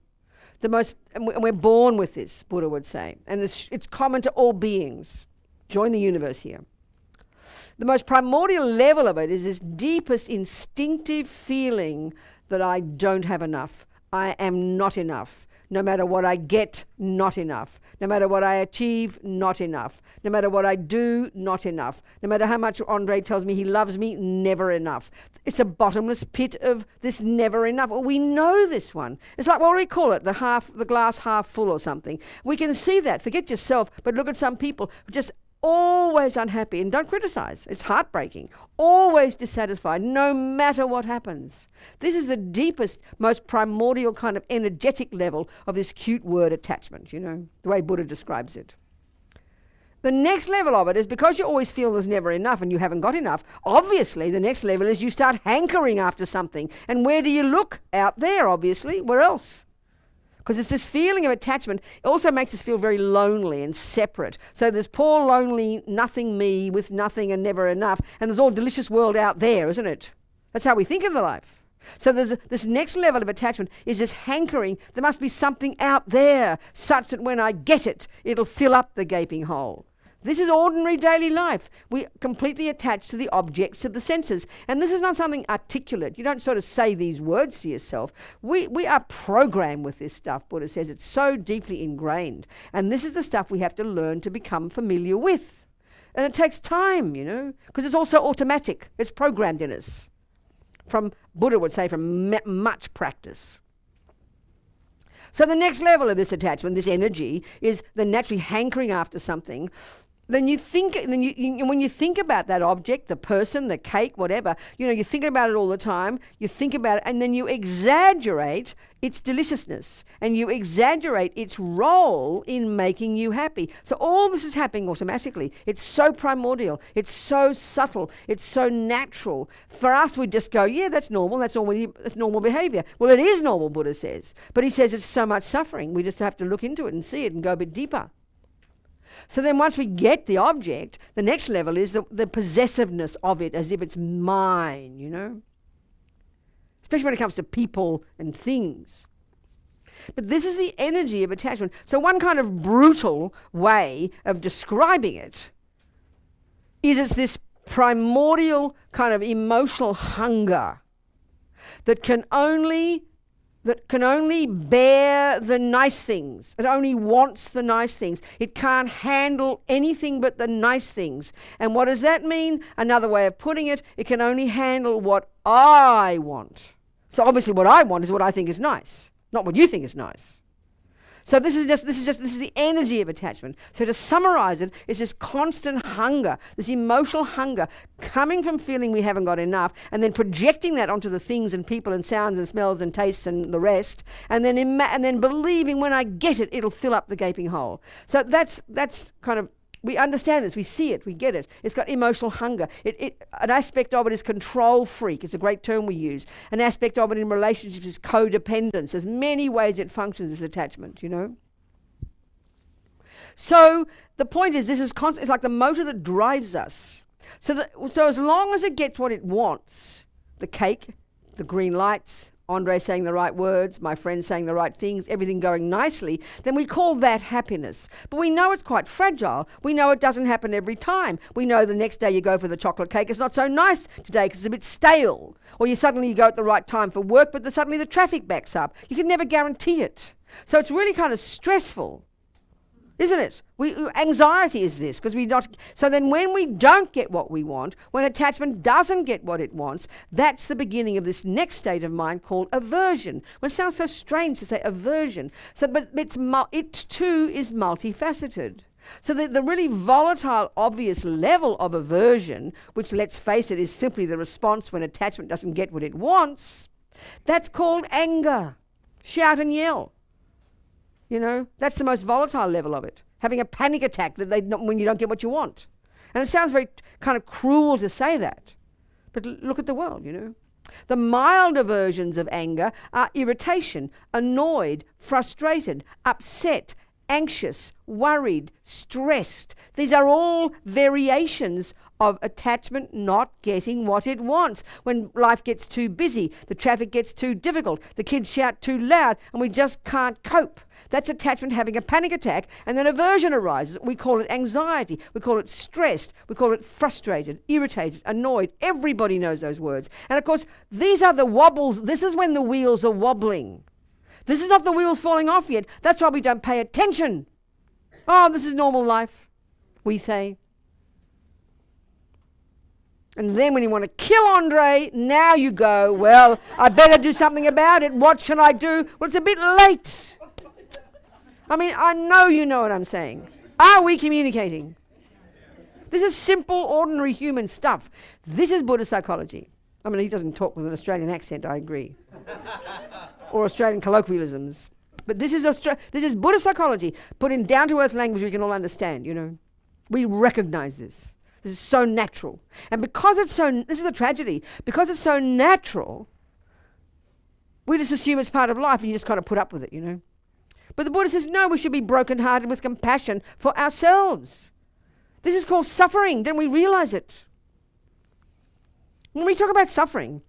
and we're born with this. Buddha would say, and it's common to all beings. Join the universe here. The most primordial level of it is this deepest instinctive feeling that I don't have enough. I am not enough. No matter what I get, not enough. No matter what I achieve, not enough. No matter what I do, not enough. No matter how much Andre tells me he loves me, never enough. It's a bottomless pit of this never enough. Well, we know this one. It's like, what do we call it? The glass half full or something. We can see that. Forget yourself, but look at some people who just always unhappy, and don't criticize. It's heartbreaking. Always dissatisfied, no matter what happens. This is the deepest, most primordial kind of energetic level of this cute word attachment, you know, the way Buddha describes it. The next level of it is because you always feel there's never enough and you haven't got enough, obviously the next level is you start hankering after something. And where do you look? Out there, obviously. Where else? Because it's this feeling of attachment. It also makes us feel very lonely and separate. So there's poor, lonely, nothing me with nothing and never enough. And there's all delicious world out there, isn't it? That's how we think of the life. So there's this next level of attachment is this hankering. There must be something out there such that when I get it, it'll fill up the gaping hole. This is ordinary daily life. We completely attach to the objects of the senses. And this is not something articulate. You don't sort of say these words to yourself. We are programmed with this stuff, Buddha says. It's so deeply ingrained. And this is the stuff we have to learn to become familiar with. And it takes time, you know, because it's also automatic. It's programmed in us. From, Buddha would say, from much practice. So the next level of this attachment, this energy, is the naturally hankering after something. Then you think, when you think about that object, the person, the cake, whatever, you know, you're thinking about it all the time, you think about it, and then you exaggerate its deliciousness, and you exaggerate its role in making you happy. So all this is happening automatically. It's so primordial, it's so subtle, it's so natural. For us, we just go, yeah, that's normal behavior. Well, it is normal, Buddha says. But he says it's so much suffering. We just have to look into it and see it and go a bit deeper. So then once we get the object, the next level is the possessiveness of it as if it's mine, you know? Especially when it comes to people and things. But this is the energy of attachment. So one kind of brutal way of describing it is it's this primordial kind of emotional hunger that can only bear the nice things. It only wants the nice things. It can't handle anything but the nice things. And what does that mean? Another way of putting it, it can only handle what I want. So obviously what I want is what I think is nice, not what you think is nice. So this is the energy of attachment. So to summarize it, it's this constant hunger, this emotional hunger coming from feeling we haven't got enough, and then projecting that onto the things and people and sounds and smells and tastes and the rest, and then believing when I get it, it'll fill up the gaping hole. So that's kind of, we understand this, we see it, we get it. It's got emotional hunger. An aspect of it is control freak. It's a great term we use. An aspect of it in relationships is codependence. There's many ways it functions as attachment, you know. So the point is, this is constant. It's like the motor that drives us. So as long as it gets what it wants, the cake, the green lights, Andre saying the right words, my friend saying the right things, everything going nicely, then we call that happiness. But we know it's quite fragile. We know it doesn't happen every time. We know the next day you go for the chocolate cake, it's not so nice today because it's a bit stale. Or you suddenly go at the right time for work, but suddenly the traffic backs up. You can never guarantee it. So it's really kind of stressful, isn't it? Anxiety is this, because so then when we don't get what we want, when attachment doesn't get what it wants, that's the beginning of this next state of mind called aversion. Well, it sounds so strange to say aversion. So, but it too is multifaceted. So the really volatile, obvious level of aversion, which, let's face it, is simply the response when attachment doesn't get what it wants, that's called anger. Shout and yell. You know, that's the most volatile level of it. Having a panic attack when you don't get what you want. And it sounds very kind of cruel to say that. But look at the world, you know. The milder versions of anger are irritation, annoyed, frustrated, upset, anxious, worried, stressed. These are all variations of attachment not getting what it wants. When life gets too busy, the traffic gets too difficult, the kids shout too loud, and we just can't cope. That's attachment having a panic attack, and then aversion arises. We call it anxiety, we call it stressed, we call it frustrated, irritated, annoyed. Everybody knows those words. And of course, these are the wobbles. This is when the wheels are wobbling. This is not the wheels falling off yet. That's why we don't pay attention. Oh, this is normal life, we say. And then when you want to kill Andre, now you go, well, I better do something about it. What can I do? Well, it's a bit late. I mean, I know you know what I'm saying. Are we communicating? This is simple, ordinary human stuff. This is Buddhist psychology. I mean, he doesn't talk with an Australian accent, I agree. Or Australian colloquialisms. But this is Buddhist psychology, put in down-to-earth language we can all understand, you know. We recognize this. This is so natural. And because it's so, this is a tragedy, because it's so natural, we just assume it's part of life and you just kind of put up with it, you know. But the Buddha says, no, we should be broken-hearted with compassion for ourselves. This is called suffering. Don't we realize it? When we talk about suffering,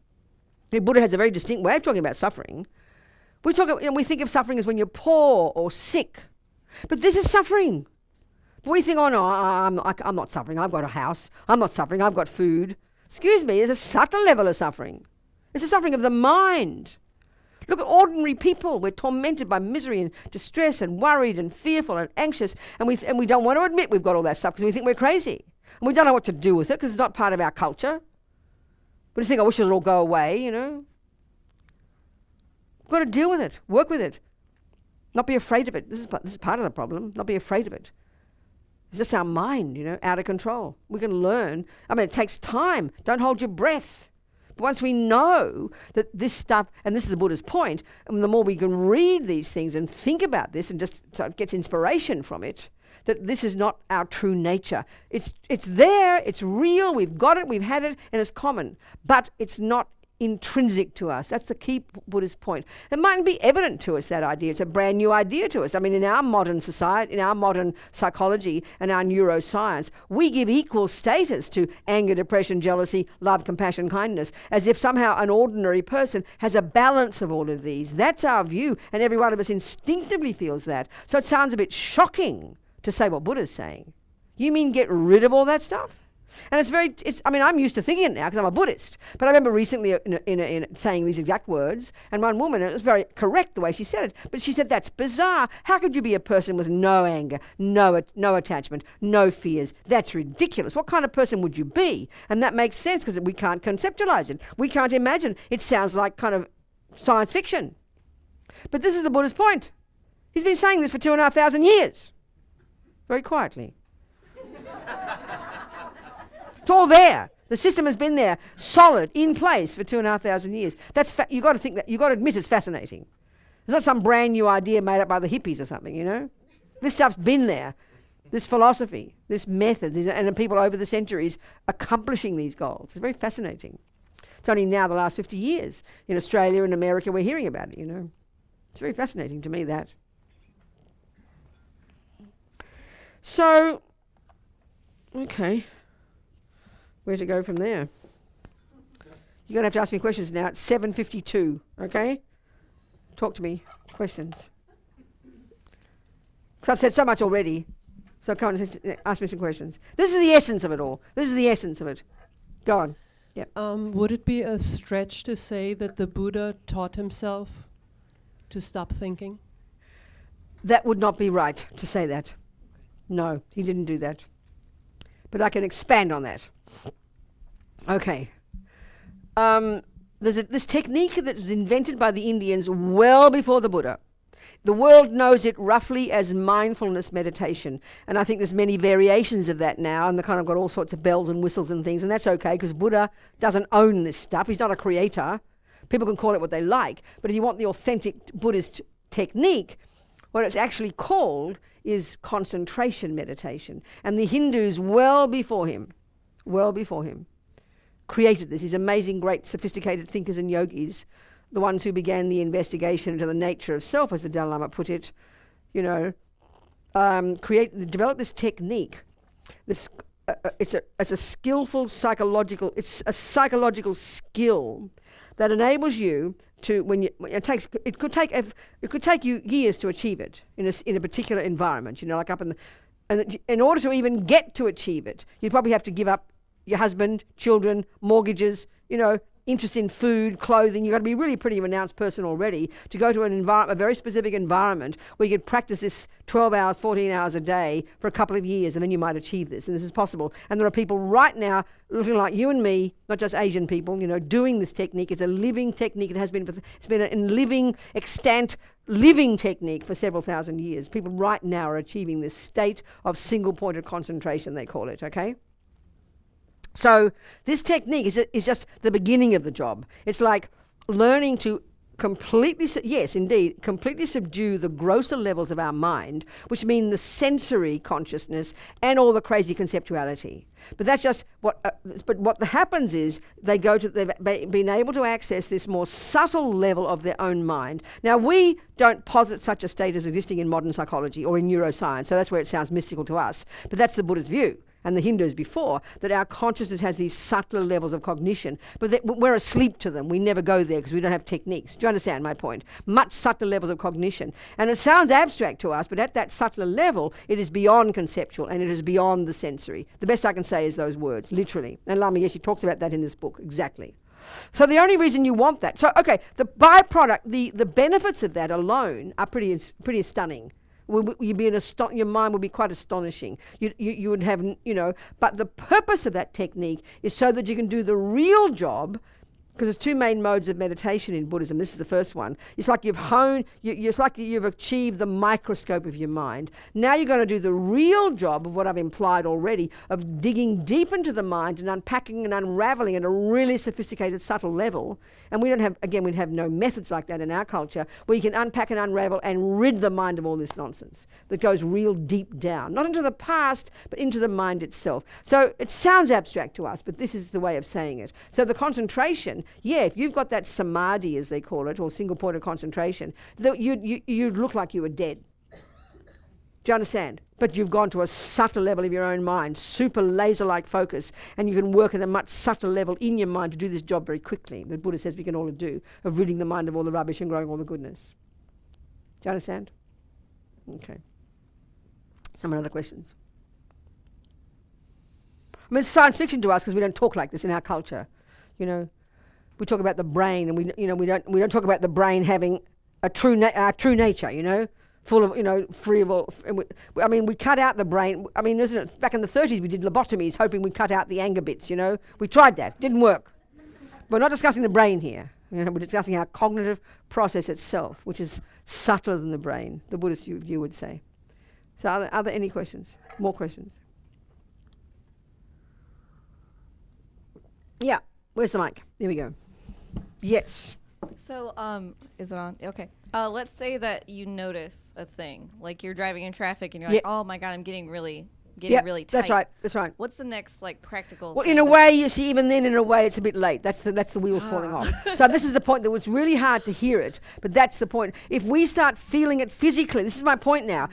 the Buddha has a very distinct way of talking about suffering. We think of suffering as when you're poor or sick. But this is suffering. We think, oh no, I'm not suffering. I've got a house. I'm not suffering. I've got food. Excuse me, there's a subtle level of suffering. It's a suffering of the mind. Look at ordinary people. We're tormented by misery and distress and worried and fearful and anxious. And we don't want to admit we've got all that stuff because we think we're crazy. And we don't know what to do with it because it's not part of our culture. We just think, I wish it would all go away, you know. We've got to deal with it. Work with it. Not be afraid of it. This is part of the problem. Not be afraid of it. It's just our mind, you know, out of control. We can learn. I mean, it takes time. Don't hold your breath. But once we know that this stuff, and this is the Buddha's point, and the more we can read these things and think about this and just sort of get inspiration from it, that this is not our true nature. It's there, it's real, we've got it, we've had it, and it's common. But it's not intrinsic to us. That's the key Buddhist point. It mightn't be evident to us, that idea. It's a brand new idea to us. I mean, in our modern society, in our modern psychology and our neuroscience, we give equal status to anger, depression, jealousy, love, compassion, kindness, as if somehow an ordinary person has a balance of all of these. That's our view, and every one of us instinctively feels that. So it sounds a bit shocking to say what Buddha's saying. You mean get rid of all that stuff? And I mean, I'm used to thinking it now because I'm a Buddhist. But I remember recently in saying these exact words, and one woman, and it was very correct the way she said it, but she said, that's bizarre. How could you be a person with no anger, no attachment, no fears? That's ridiculous. What kind of person would you be? And that makes sense because we can't conceptualize it. We can't imagine. It sounds like kind of science fiction. But this is the Buddha's point. He's been saying this for 2,500 years. Very quietly. It's all there. The system has been there, solid, in place for 2,500 years. You got to think that. You got to admit it's fascinating. It's not some brand new idea made up by the hippies or something. You know, this stuff's been there. This philosophy, this method, and people over the centuries accomplishing these goals. It's very fascinating. It's only now the last 50 years in Australia and America we're hearing about it. You know, it's very fascinating to me that. So, okay. Where to go from there? You're going to have to ask me questions now. It's 7:52, okay? Talk to me. Questions. Because I've said so much already. So come on, ask me some questions. This is the essence of it all. This is the essence of it. Go on. Yeah. Would it be a stretch to say that the Buddha taught himself to stop thinking? That would not be right to say that. No, he didn't do that. But I can expand on that. Okay. There's this technique that was invented by the Indians well before the Buddha. The world knows it roughly as mindfulness meditation. And I think there's many variations of that now, and they kind of got all sorts of bells and whistles and things, and that's okay, because Buddha doesn't own this stuff. He's not a creator. People can call it what they like. But if you want the authentic Buddhist technique, what it's actually called is concentration meditation. And the Hindus, well before him, created this. These amazing, great, sophisticated thinkers and yogis, the ones who began the investigation into the nature of self, as the Dalai Lama put it, developed this technique. It's a skillful psychological. It's a psychological skill that enables you to it could take you years to achieve it in a particular environment. Like up and in order to even get to achieve it, you'd probably have to give up your husband, children, mortgages, interest in food, clothing. You've got to be really pretty renounced person already to go to a very specific environment where you could practice this 12 hours, 14 hours a day for a couple of years, and then you might achieve this. And this is possible. And there are people right now looking like you and me, not just Asian people, doing this technique. It's a living technique. It's been a living, extant, living technique for several thousand years. People right now are achieving this state of single-pointed concentration, they call it, okay? So this technique is just the beginning of the job. It's like learning to completely subdue the grosser levels of our mind, which mean the sensory consciousness and all the crazy conceptuality. But that's just what happens is they've been able to access this more subtle level of their own mind. Now, we don't posit such a state as existing in modern psychology or in neuroscience, so that's where it sounds mystical to us. But that's the Buddha's view, and the Hindus before, that our consciousness has these subtler levels of cognition, but we're asleep to them. We never go there because we don't have techniques. Do you understand my point? Much subtler levels of cognition. And it sounds abstract to us, but at that subtler level, it is beyond conceptual and it is beyond the sensory. The best I can say is those words, literally. And Lama Yeshe talks about that in this book, exactly. So the only reason you want that, the byproduct, the benefits of that alone are pretty stunning. Your mind would be quite astonishing. You would have, but the purpose of that technique is so that you can do the real job, because there's two main modes of meditation in Buddhism. This is the first one. It's like it's like you've achieved the microscope of your mind. Now you're going to do the real job of what I've implied already, of digging deep into the mind and unpacking and unraveling at a really sophisticated, subtle level. And we have no methods like that in our culture, where you can unpack and unravel and rid the mind of all this nonsense that goes real deep down, not into the past, but into the mind itself. So it sounds abstract to us, but this is the way of saying it. So the concentration, if you've got that samadhi, as they call it, or single point of concentration, you'd look like you were dead. Do you understand? But you've gone to a subtle level of your own mind, super laser-like focus, and you can work at a much subtler level in your mind to do this job very quickly. The Buddha says we can all do, of ridding the mind of all the rubbish and growing all the goodness. Do you understand? Okay. Some other questions? I mean, it's science fiction to us because we don't talk like this in our culture. We talk about the brain, and we don't talk about the brain having a true nature, full of free of all. We cut out the brain. Isn't it back in the 30s we did lobotomies, hoping we'd cut out the anger bits. We tried that, didn't work. We're not discussing the brain here. We're discussing our cognitive process itself, which is subtler than the brain. The Buddhist view would say. So, are there any questions? More questions? Yeah. Where's the mic? There we go. Yes. So, is it on? Okay. Let's say that you notice a thing, like you're driving in traffic and you're like, oh my God, I'm getting really tight. That's right. What's the next practical Well, thing? in a way, you see, even then, in a way, it's a bit late. That's the wheels falling off. So this is the point that was really hard to hear it, but that's the point. If we start feeling it physically, this is my point now,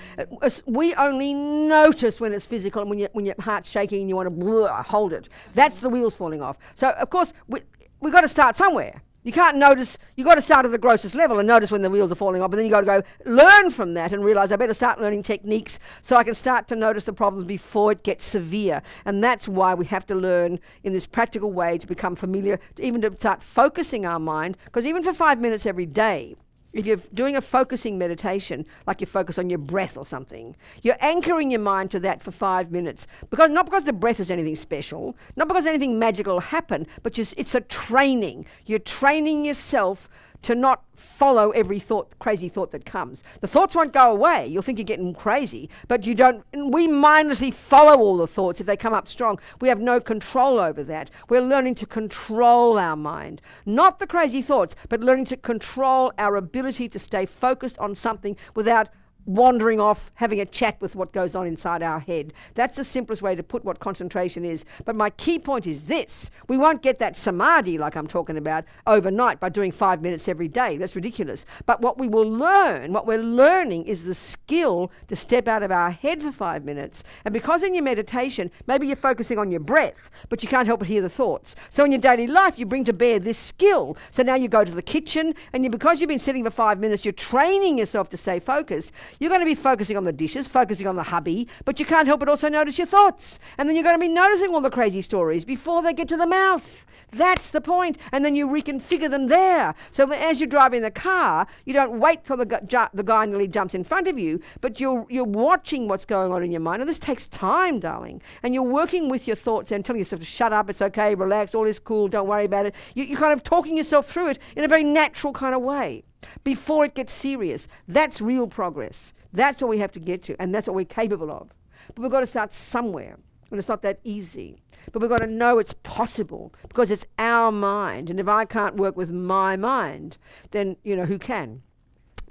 we only notice when it's physical and when your heart's shaking and you want to hold it. That's the wheels falling off. So, of course, we've got to start somewhere. You can't notice, you've got to start at the grossest level and notice when the wheels are falling off, and then you've got to go learn from that and realize I better start learning techniques so I can start to notice the problems before it gets severe. And that's why we have to learn in this practical way to become familiar, even to start focusing our mind, because even for 5 minutes every day, if you're doing a focusing meditation, like you focus on your breath or something, you're anchoring your mind to that for 5 minutes. Not because the breath is anything special, not because anything magical will happen, but it's a training. You're training yourself to not follow every crazy thought that comes. The thoughts won't go away. You'll think you're getting crazy, but you don't. We mindlessly follow all the thoughts if they come up strong. We have no control over that. We're learning to control our mind. Not the crazy thoughts, but learning to control our ability to stay focused on something without wandering off, having a chat with what goes on inside our head. That's the simplest way to put what concentration is. But my key point is this. We won't get that samadhi like I'm talking about overnight by doing 5 minutes every day. That's ridiculous. But what we're learning is the skill to step out of our head for 5 minutes. And because in your meditation, maybe you're focusing on your breath, but you can't help but hear the thoughts. So in your daily life, you bring to bear this skill. So now you go to the kitchen, and because you've been sitting for 5 minutes, you're training yourself to stay focused. You're going to be focusing on the dishes, focusing on the hubby, but you can't help but also notice your thoughts. And then you're going to be noticing all the crazy stories before they get to the mouth. That's the point. And then you reconfigure them there. So as you're driving the car, you don't wait till the guy nearly jumps in front of you, but you're watching what's going on in your mind. And this takes time, darling. And you're working with your thoughts and telling yourself to shut up, it's okay, relax, all is cool, don't worry about it. You're kind of talking yourself through it in a very natural kind of way before it gets serious. That's real progress. That's what we have to get to, and that's what we're capable of. But we've got to start somewhere, and it's not that easy. But we've got to know it's possible, because it's our mind, and if I can't work with my mind, then, who can?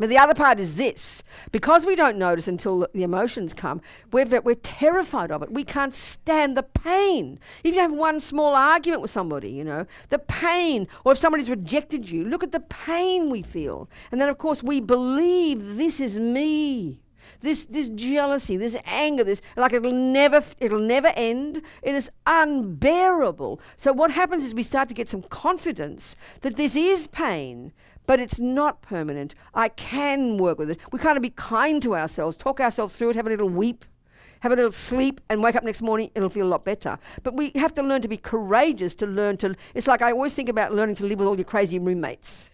But the other part is this. Because we don't notice until the emotions come, we're terrified of it. We can't stand the pain. If you have one small argument with somebody, the pain, or if somebody's rejected you, look at the pain we feel. And then, of course, we believe this is me. This jealousy, this anger, it'll never end. It is unbearable. So what happens is we start to get some confidence that this is pain, but it's not permanent. I can work with it. We kind of be kind to ourselves, talk ourselves through it, have a little weep, have a little sleep, and wake up next morning, it'll feel a lot better. But we have to learn to be courageous, it's like I always think about learning to live with all your crazy roommates.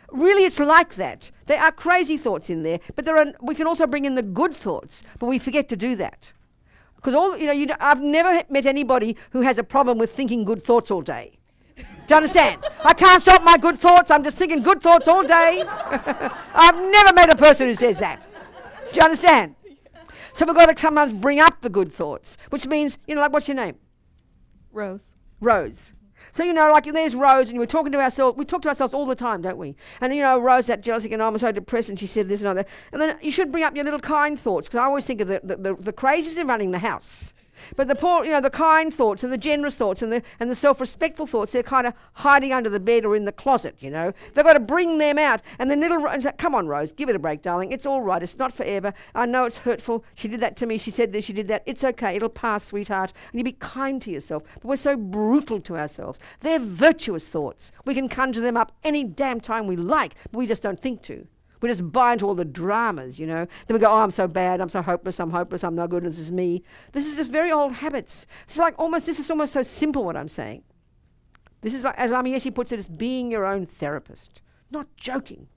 Really, it's like that. There are crazy thoughts in there, but we can also bring in the good thoughts, but we forget to do that. Because I've never met anybody who has a problem with thinking good thoughts all day. Do you understand? I can't stop my good thoughts. I'm just thinking good thoughts all day. I've never met a person who says that. Do you understand? So we've got to sometimes bring up the good thoughts, which means, like, what's your name? Rose. Rose. So, like there's Rose, and we talk to ourselves all the time, don't we? And, Rose, that jealousy, and I'm so depressed, and she said this and that. And then you should bring up your little kind thoughts, because I always think of the crazies in running the house. But the poor, the kind thoughts and the generous thoughts and the self-respectful thoughts, they're kind of hiding under the bed or in the closet, They've got to bring them out. And then and say, come on, Rose, give it a break, darling. It's all right. It's not forever. I know it's hurtful. She did that to me. She said this. She did that. It's okay. It'll pass, sweetheart. And you be kind to yourself. But we're so brutal to ourselves. They're virtuous thoughts. We can conjure them up any damn time we like, but we just don't think to. We just buy into all the dramas, Then we go, I'm so bad, I'm so hopeless, I'm no good, and this is me. This is just very old habits. This is almost so simple what I'm saying. This is like, as Lama Yeshe puts it, it's being your own therapist. Not joking.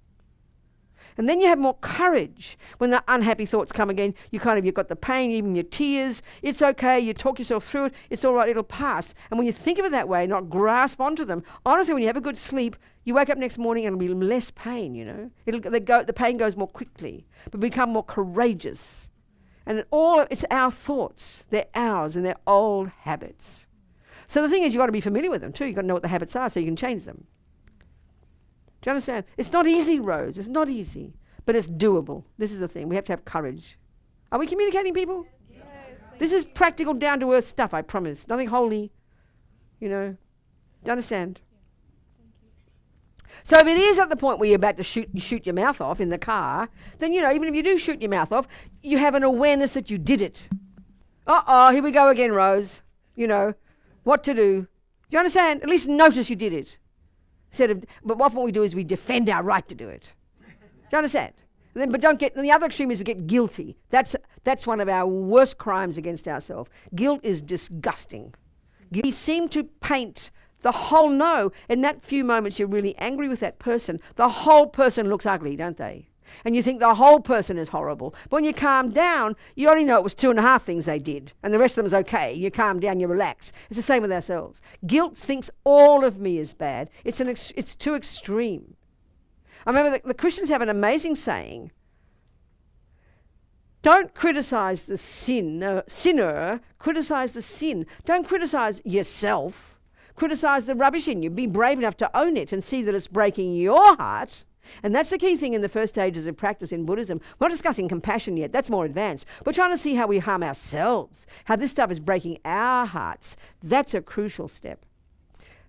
And then you have more courage when the unhappy thoughts come again. You've got the pain, even your tears. It's okay. You talk yourself through it. It's all right. It'll pass. And when you think of it that way, not grasp onto them, honestly, when you have a good sleep, you wake up next morning and it'll be less pain, The pain goes more quickly, but become more courageous. And it's our thoughts. They're ours, and they're old habits. So the thing is, you've got to be familiar with them too. You've got to know what the habits are so you can change them. Do you understand? It's not easy, Rose. It's not easy. But it's doable. This is the thing. We have to have courage. Are we communicating, people? Yes. This is practical, down-to-earth stuff, I promise. Nothing holy. Do you understand? So if it is at the point where you're about to shoot your mouth off in the car, then, even if you do shoot your mouth off, you have an awareness that you did it. Here we go again, Rose. What to do. You understand? At least notice you did it. But what we do is we defend our right to do it. Do you understand? And the other extreme is we get guilty. That's one of our worst crimes against ourselves. Guilt is disgusting. We seem to paint the whole in that few moments you're really angry with that person, the whole person looks ugly, don't they? And you think the whole person is horrible. But when you calm down, you only know it was 2.5 things they did, and the rest of them is okay. You calm down, you relax. It's the same with ourselves. Guilt thinks all of me is bad. It's too extreme. I remember the Christians have an amazing saying. Don't criticize the sinner, criticize the sin. Don't criticize yourself. Criticize the rubbish in you. Be brave enough to own it and see that it's breaking your heart. And that's the key thing in the first stages of practice in Buddhism. We're not discussing compassion yet. That's more advanced. We're trying to see how we harm ourselves, how this stuff is breaking our hearts. That's a crucial step.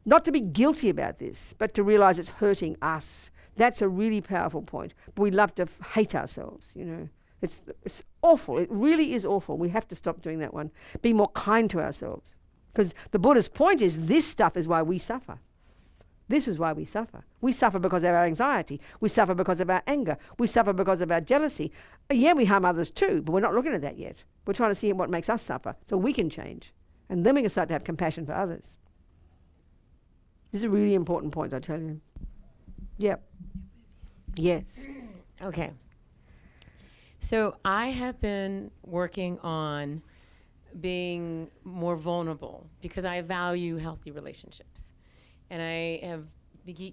Not to be guilty about this, but to realize it's hurting us. That's a really powerful point. But we love to hate ourselves, you know. It's awful. It really is awful. We have to stop doing that one. Be more kind to ourselves. Because the Buddha's point is this stuff is why we suffer. This is why we suffer. We suffer because of our anxiety. We suffer because of our anger. We suffer because of our jealousy. Yeah, we harm others too, but we're not looking at that yet. We're trying to see what makes us suffer so we can change. And then we can start to have compassion for others. This is a really important point, I tell you. Yep. Yes. Okay. So I have been working on being more vulnerable because I value healthy relationships. And I have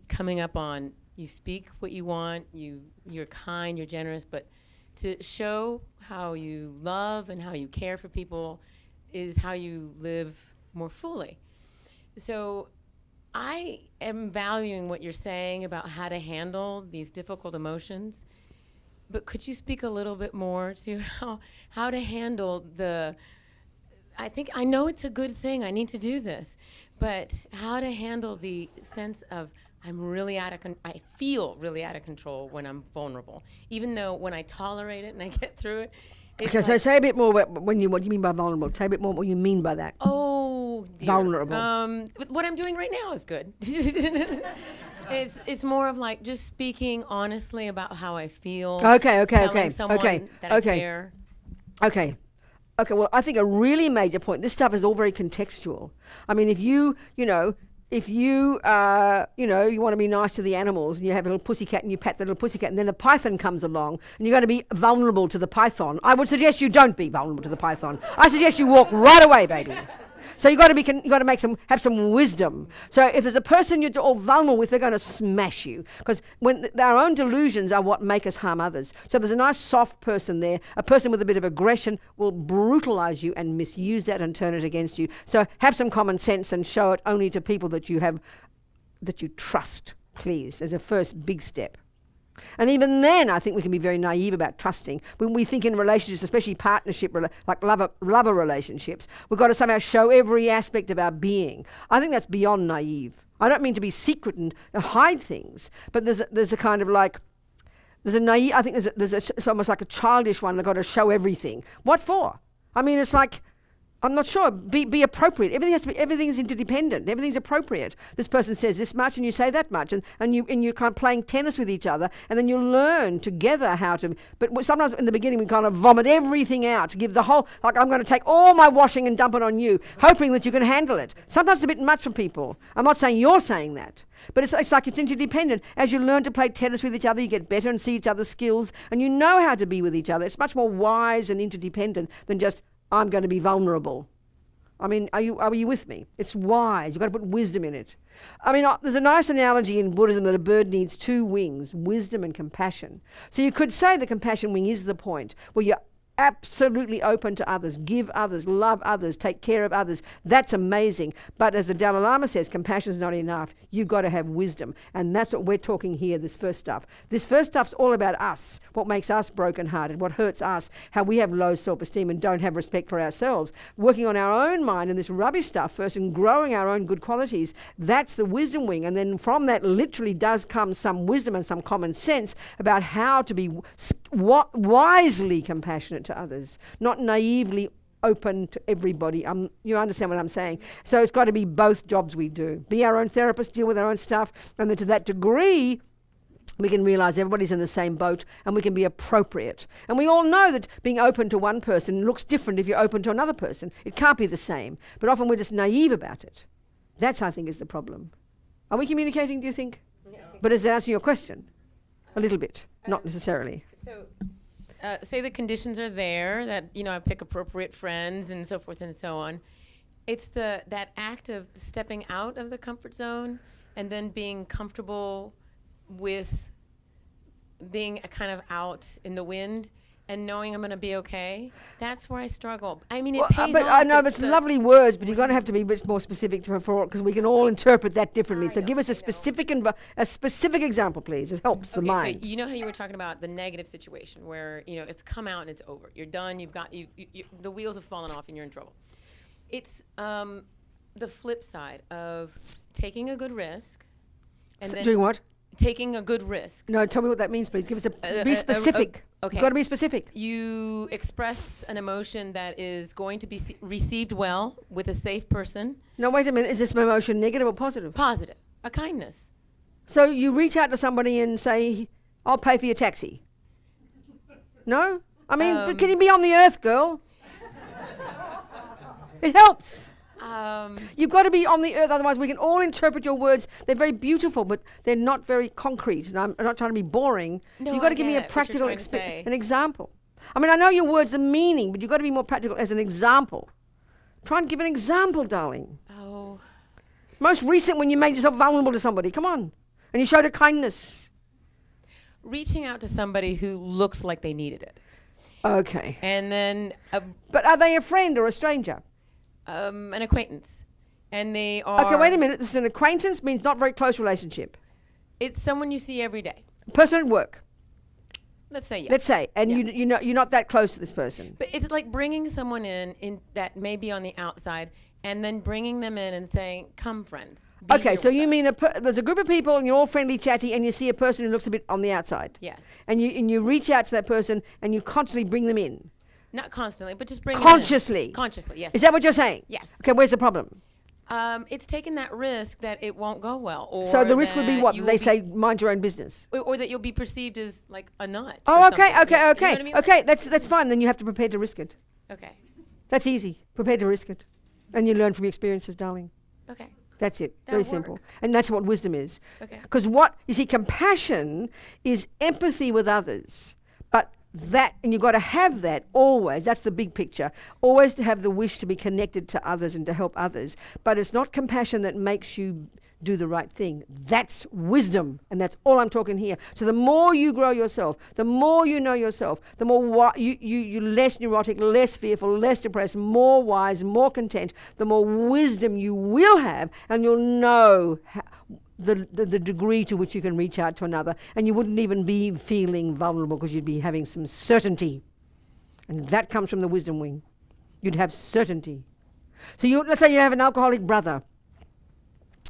coming up on you speak what you want, you're kind, you're generous, but to show how you love and how you care for people is how you live more fully. So I am valuing what you're saying about how to handle these difficult emotions. But could you speak a little bit more to how to handle I know it's a good thing, I need to do this, but how to handle the sense of I feel really out of control when I'm vulnerable, even though when I tolerate it and I get through it. Okay, so say a bit more about what you mean by vulnerable. Say a bit more what you mean by that. Oh, dear. Vulnerable. What I'm doing right now is good. It's more of like just speaking honestly about how I feel. Telling someone that I care. Okay, well, I think a really major point, this stuff is all very contextual. I mean, if you want to be nice to the animals and you have a little pussycat and you pat the little pussycat and then a python comes along and you're going to be vulnerable to the python, I would suggest you don't be vulnerable to the python. I suggest you walk right away, baby. So you got to have some wisdom. So if there's a person you're all vulnerable with, they're going to smash you because our own delusions are what make us harm others. So there's a nice soft person there. A person with a bit of aggression will brutalize you and misuse that and turn it against you. So have some common sense and show it only to people that you trust, please, as a first big step. And even then, I think we can be very naive about trusting. When we think in relationships, especially partnership, like lover relationships, we've got to somehow show every aspect of our being. I think that's beyond naive. I don't mean to be secret and hide things, but there's a kind of like, there's a naive, I think it's almost like a childish one. They've got to show everything. What for? I mean, it's like, I'm not sure. Be appropriate. Everything is interdependent. Everything's appropriate. This person says this much and you say that much, and you're kind of playing tennis with each other, and then you learn together how to. But sometimes in the beginning we kind of vomit everything out to give the whole. Like I'm going to take all my washing and dump it on you, hoping that you can handle it. Sometimes it's a bit much for people. I'm not saying you're saying that, but it's like it's interdependent. As you learn to play tennis with each other, you get better and see each other's skills, and you know how to be with each other. It's much more wise and interdependent than just. I'm going to be vulnerable. I mean, are you with me? It's wise. You've got to put wisdom in it. I mean, there's a nice analogy in Buddhism that a bird needs two wings, wisdom and compassion. So you could say the compassion wing is the point where you're absolutely open to others, give others, love others, take care of others. That's amazing. But as the Dalai Lama says, compassion is not enough. You've got to have wisdom. And that's what we're talking here, this first stuff. This first stuff's all about us, what makes us brokenhearted, what hurts us, how we have low self-esteem and don't have respect for ourselves. Working on our own mind and this rubbish stuff first and growing our own good qualities, that's the wisdom wing. And then from that literally does come some wisdom and some common sense about how to be wisely compassionate to others, not naively open to everybody. You understand what I'm saying? So it's got to be both jobs we do. Be our own therapist, deal with our own stuff, and then to that degree, we can realize everybody's in the same boat and we can be appropriate. And we all know that being open to one person looks different if you're open to another person. It can't be the same. But often we're just naive about it. That's, I think, is the problem. Are we communicating, do you think? Yeah. But does that answer your question? A little bit, not necessarily. So, say the conditions are there, that, I pick appropriate friends and so forth and so on. It's that act of stepping out of the comfort zone and then being comfortable with being kind of out in the wind and knowing I'm going to be okay, that's where I struggle. I mean, it pays but off. I know it's lovely words, but you're going to have to be a bit more specific because we can all interpret that differently. So give us a specific example, please. It helps the mind. So you know how you were talking about the negative situation where, it's come out and it's over. You're done. You've got the wheels have fallen off and you're in trouble. It's the flip side of taking a good risk and then doing what? Taking a good risk. No, tell me what that means, please. Give us be specific. Okay. You've got to be specific. You express an emotion that is going to be received well with a safe person. No, wait a minute. Is this emotion negative or positive? Positive. A kindness. So you reach out to somebody and say, I'll pay for your taxi. No? I mean, but can you be on the earth, girl? It helps. You've got to be on the earth, otherwise we can all interpret your words. They're very beautiful, but they're not very concrete. And I'm not trying to be boring. No, You've got to I give me get a what practical you're trying to say. an example. I mean, I know your words, the meaning, but you've got to be more practical as an example. Try and give an example, darling. Oh. Most recent when you made yourself vulnerable to somebody. Come on. And you showed a kindness. Reaching out to somebody who looks like they needed it. Okay. And then But are they a friend or a stranger? an acquaintance. And they are... Okay, wait a minute. This is an acquaintance means not very close relationship. It's someone you see every day. Person at work. Let's say yes. Let's say, and Yeah. you know you're not that close to this person. But it's like bringing someone in that may be on the outside and then bringing them in and saying, come friend. Be Okay, here so with you us." mean there's a group of people and you're all friendly, chatty, and you see a person who looks a bit on the outside. Yes. And you reach out to that person and you constantly bring them in. Not constantly, but just bring Consciously. them in. Consciously, yes. Is that what you're saying? Yes. Okay, where's the problem? It's taking that risk that it won't go well. Or So the risk would be that what? you They will say mind your own business. or that you'll be perceived as like a nut. Oh, or okay, something. okay, Yeah, okay. You know what I mean? Okay, that's fine. Then you have to prepare to risk it. Okay. That's easy. Prepare to risk it. And you learn from your experiences, darling. Okay. That's it. That Very would simple. work. And that's what wisdom is. Okay. Because you see, compassion is empathy with others. But and you've got to have that always. That's the big picture. Always to have the wish to be connected to others and to help others. But it's not compassion that makes you do the right thing. That's wisdom. And that's all I'm talking here. So the more you grow yourself, the more you know yourself, the more you're less neurotic, less fearful, less depressed, more wise, more content, the more wisdom you will have, and you'll know the degree to which you can reach out to another, and you wouldn't even be feeling vulnerable because you'd be having some certainty. And that comes from the wisdom wing. You'd have certainty. So let's say you have an alcoholic brother.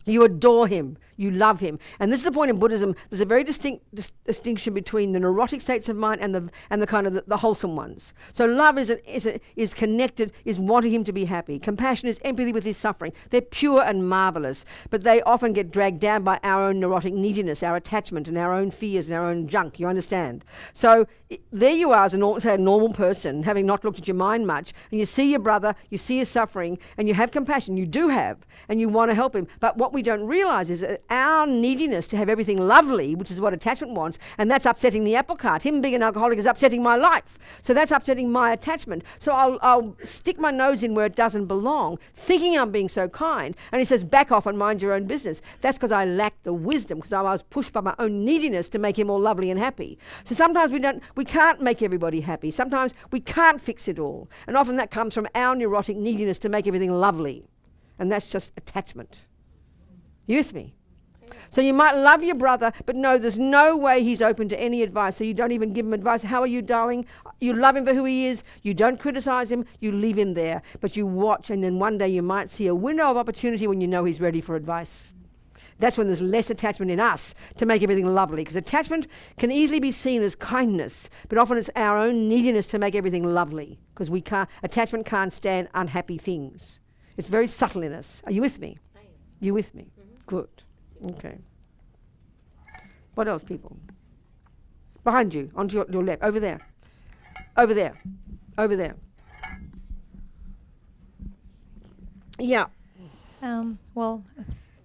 You adore him. You love him. And this is the point in Buddhism. There's a very distinct distinction between the neurotic states of mind and the kind of the wholesome ones. So love is connected, is wanting him to be happy. Compassion is empathy with his suffering. They're pure and marvelous, but they often get dragged down by our own neurotic neediness, our attachment and our own fears and our own junk. You understand? So there you are as a normal person, having not looked at your mind much, and you see your brother, you see his suffering, and you have compassion. You do have, and you want to help him. But what we don't realize is that our neediness to have everything lovely, which is what attachment wants, and that's upsetting the apple cart. Him being an alcoholic is upsetting my life. So that's upsetting my attachment. So I'll stick my nose in where it doesn't belong, thinking I'm being so kind. And he says, back off and mind your own business. That's because I lacked the wisdom, because I was pushed by my own neediness to make him all lovely and happy. So sometimes we can't make everybody happy. Sometimes we can't fix it all. And often that comes from our neurotic neediness to make everything lovely. And that's just attachment. You with me? So you might love your brother, but no, there's no way he's open to any advice. So you don't even give him advice. How are you, darling? You love him for who he is. You don't criticize him. You leave him there. But you watch, and then one day you might see a window of opportunity when you know he's ready for advice. That's when there's less attachment in us to make everything lovely. Because attachment can easily be seen as kindness, but often it's our own neediness to make everything lovely. Because attachment can't stand unhappy things. It's very subtle in us. Are you with me? I am. You with me? Good. Okay. What else, people? Behind you, onto your left, over there. Over there. Over there. Yeah. Well,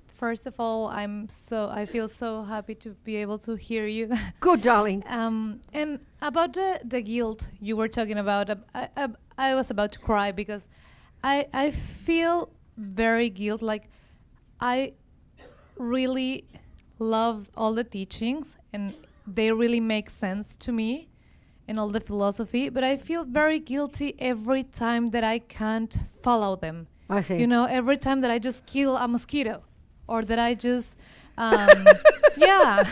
first of all, I feel so happy to be able to hear you. Good, darling. And about the guilt you were talking about, I was about to cry because I feel very guilt. Like I really love all the teachings, and they really make sense to me and all the philosophy, but I feel very guilty every time that I can't follow them. I see. You know, every time that I just kill a mosquito, or that I just, yeah.